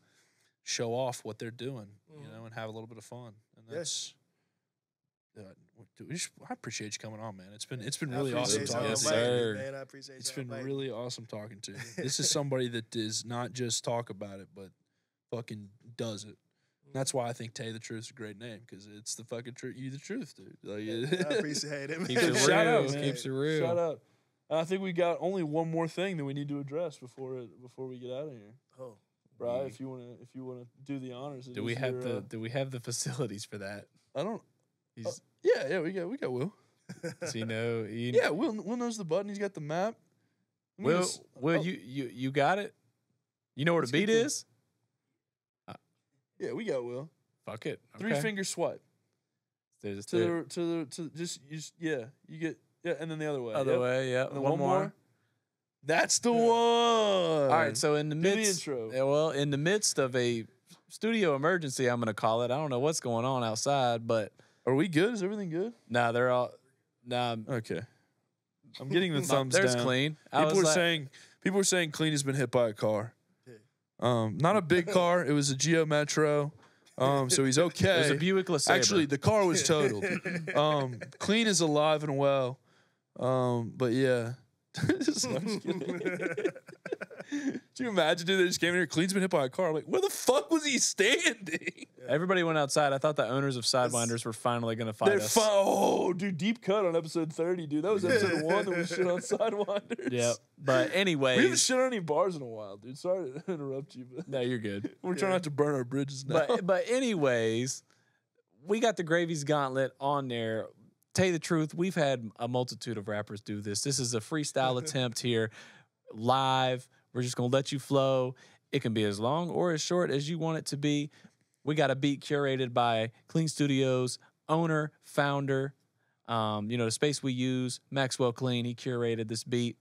show off what they're doing, you know, and have a little bit of fun. And that's, I appreciate you coming on, man. It's been really awesome talking to you. Man, I appreciate it's been really awesome talking to you. This is somebody that does not just talk about it, but fucking does it. That's why I think Taye the Truth is a great name, because it's the fucking truth. You the truth, dude. Like, I appreciate it, man. Keeps it Shout real. out, man. Keeps it real. Shout out. I think we got only one more thing that we need to address before we get out of here. Oh, Brian, if you wanna do the honors. Do we have the facilities for that? I don't. He's, yeah, we got Will. does he know? Yeah, Will knows the button. He's got the map. Will, you got it? You know where the beat is? Yeah, we got Will. Fuck it. Okay. 3-finger swipe. There's To just you get and then the other way. other way, yeah. And then One more. That's the one. All right, so in the Do midst, the intro. yeah, well, in the midst of a studio emergency, I'm gonna call it. I don't know what's going on outside, but Are we good? Is everything good? they're all Okay. I'm getting the thumbs there's down. Klean. People are saying Klean has been hit by a car. Not a big car. It was a Geo Metro. So he's okay. It was a Buick LeSabre. Actually, the car was totaled. Clean is alive and well. But yeah. Could you imagine, dude? They just came in here. Clean's been hit by a car. I'm like, where the fuck was he standing? Everybody went outside. I thought the owners of Sidewinders were finally going to fight us. Oh, dude, deep cut on episode 30, dude. That was episode 1 that we shit on Sidewinders. Yeah. But anyways. We haven't shit on any bars in a while, dude. Sorry to interrupt you. But no, you're good. We're trying not to burn our bridges now. But anyways, we got the Gravy's Gauntlet on there. Tell you the truth, we've had a multitude of rappers do this. This is a freestyle attempt here, live. We're just going to let you flow. It can be as long or as short as you want it to be. We got a beat curated by Klean Studios, owner, founder, the space we use, Maxwell Klean. He curated this beat.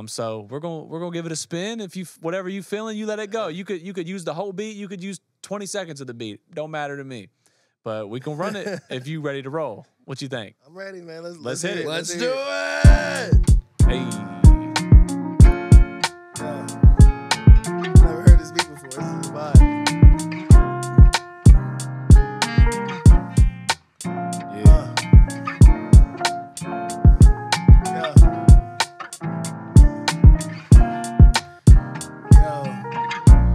So we're gonna give it a spin. If you whatever you feeling, you let it go. You could use the whole beat. You could use 20 seconds of the beat. Don't matter to me. But we can run it if you ready to roll. What you think? I'm ready, man. Let's hit it. Let's do it. Hey. Never heard this beat before. This is a vibe.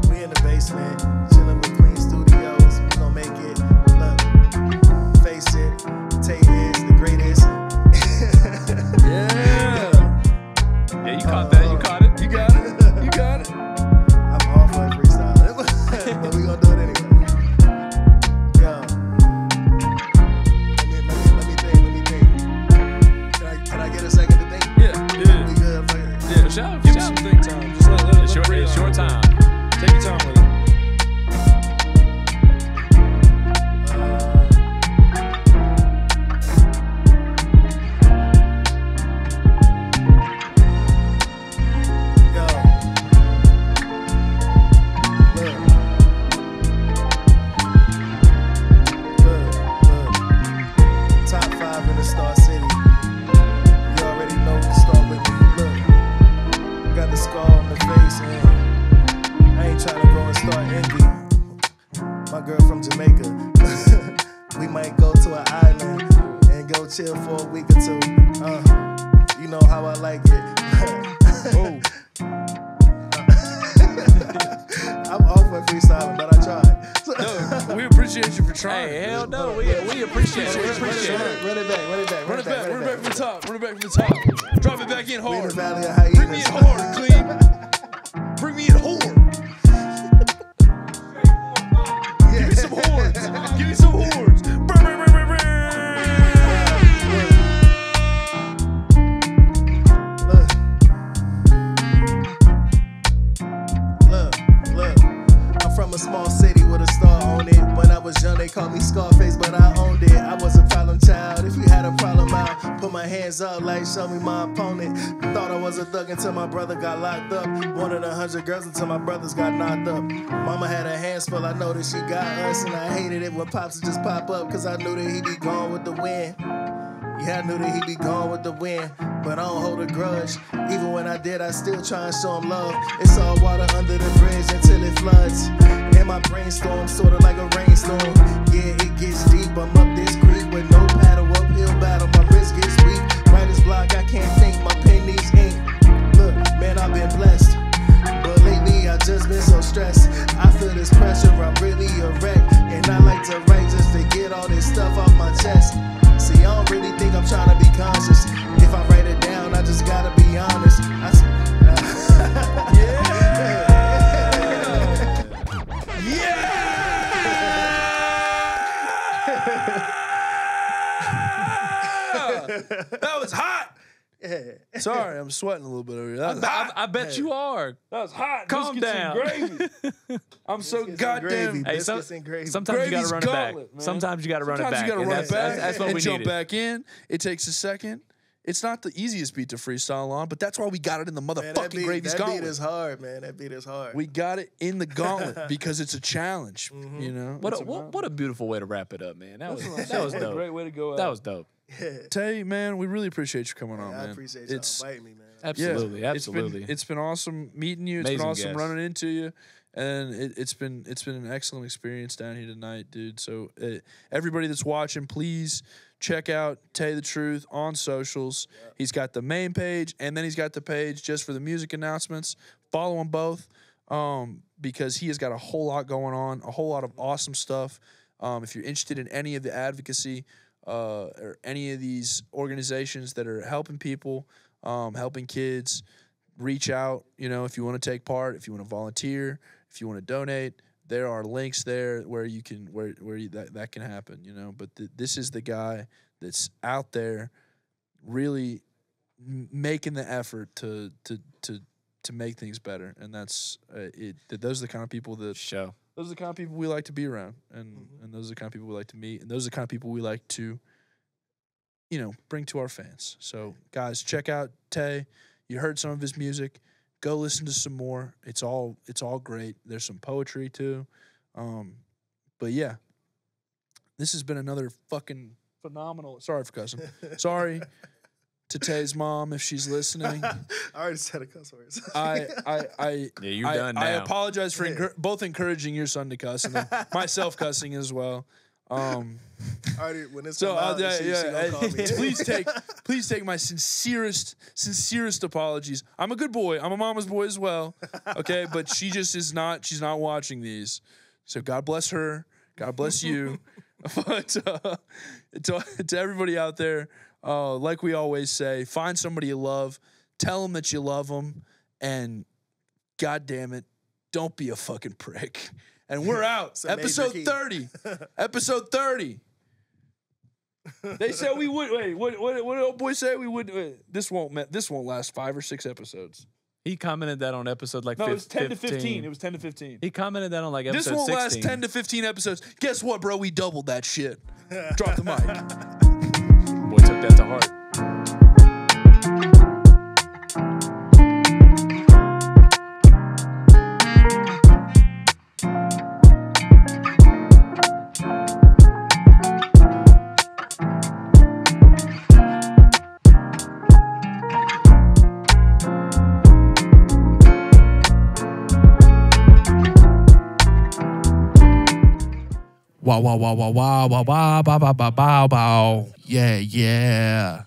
We in the basement, chilling with Klean Studios. We gon' make it. Look, face it. Taye is the greatest. Yeah, you caught that. You caught it. You got it. You got it. I'm all for freestyle, but we gon' do it anyway. Yo, let me think. Can I get a second to think? Yeah. We good? Yeah. For sure. Give me some think time. Just let It's your time. Take your time with it. Chill for a week or two. You know how I like it. I'm all for freestyling, but I tried. No, we appreciate you for trying. Hey, hell no. We appreciate it. Run it back. Run it back from the top. Run it back from the top. Drop it back in We in hard. the valley of hyenas. Bring me in hard, Clean. Bring me in hard. Give me some horns. Give me some horns. A small city with a star on it. When I was young, they called me Scarface, but I owned it. I was a problem child. If you had a problem, I'll put my hands up like show me my opponent. Thought I was a thug until my brother got locked up. Wanted 100 girls until my brothers got knocked up. Mama had her hands full, I know that she got us, and I hated it when pops would just pop up, cause I knew that he'd be gone with the wind. Yeah, I knew that he'd be gone with the wind, but I don't hold a grudge. Even when I did, I still try and show him love. It's all water under the bridge until it floods. And my brainstorm sorta like a rainstorm. Yeah, it gets deep. I'm up this creek with no paddle, uphill battle. My wrist gets weak. Writer's block, I can't think. My pen needs ink. Look, man, I've been blessed, but lately I just been so stressed. I feel this pressure, I'm really a wreck, and I like to write just to get all this stuff off my chest. See, I don't really think I'm trying to be conscious. If I write it down, I just gotta be honest. That was hot. Sorry, I'm sweating a little bit over here. That was hot. I bet you are. That was hot. Calm Biscuits down. And gravy. I'm so goddamn. Hey, Biscuits and gravy. sometimes you gotta Gravy's run it back. gauntlet, man. Sometimes you gotta run it back. Sometimes you gotta and run it back. That's what and we jump needed. back in. It takes a second. It's not the easiest beat to freestyle on, but that's why we got it in the motherfucking Gravy's Gauntlet. That beat is hard, man. That beat is hard. We got it in the gauntlet because it's a challenge. You know. What a beautiful way to wrap it up, man. That was What a dope. great way to go out. That was dope. Tay, man, we really appreciate you coming on, man. I appreciate y'all inviting me, man. Absolutely, Yeah, absolutely. It's been awesome meeting you. It's been Amazing awesome guest. running into you. And it's been an excellent experience down here tonight, dude. So everybody that's watching, please check out Taye the Truth on socials. Yeah. He's got the main page, and then he's got the page just for the music announcements. Follow them both because he has got a whole lot going on, a whole lot of awesome stuff. If you're interested in any of the advocacy or any of these organizations that are helping people, helping kids, reach out. You know, if you want to take part, if you want to volunteer, if you want to donate, there are links there where you can that can happen. You know, but this is the guy that's out there, really making the effort to make things better, and that's those are the kind of people that show. Those are the kind of people we like to be around, and those are the kind of people we like to meet, and those are the kind of people we like to, you know, bring to our fans. So, guys, check out Taye. You heard some of his music. Go listen to some more. It's all great. There's some poetry too. But yeah, this has been another fucking phenomenal. Sorry for cussing. Sorry to Taye's mom if she's listening. I already said a cuss words. Yeah, you're done now. I apologize for both encouraging your son to cuss and then myself cussing as well. Alright, when it's so out, please take my sincerest apologies. I'm a good boy. I'm a mama's boy as well. Okay, but she just is not. She's not watching these. So God bless her. God bless you. But to everybody out there, like we always say, find somebody you love, tell them that you love them, and God damn it, don't be a fucking prick. And we're out. Episode 30. Episode 30. They said we would. Wait, what did old boy say? We would. This won't last 5 or 6 episodes. He commented that on episode like 15. No, it was 10 to 15. It was 10 to 15. He commented that on like episode 16. This won't last 10 to 15 episodes. Guess what, bro? We doubled that shit. Drop the mic. Boy took that to heart. Wow, wow, wow, wow, wow, wow, wow, wow, wow, wow, wow. Yeah, yeah.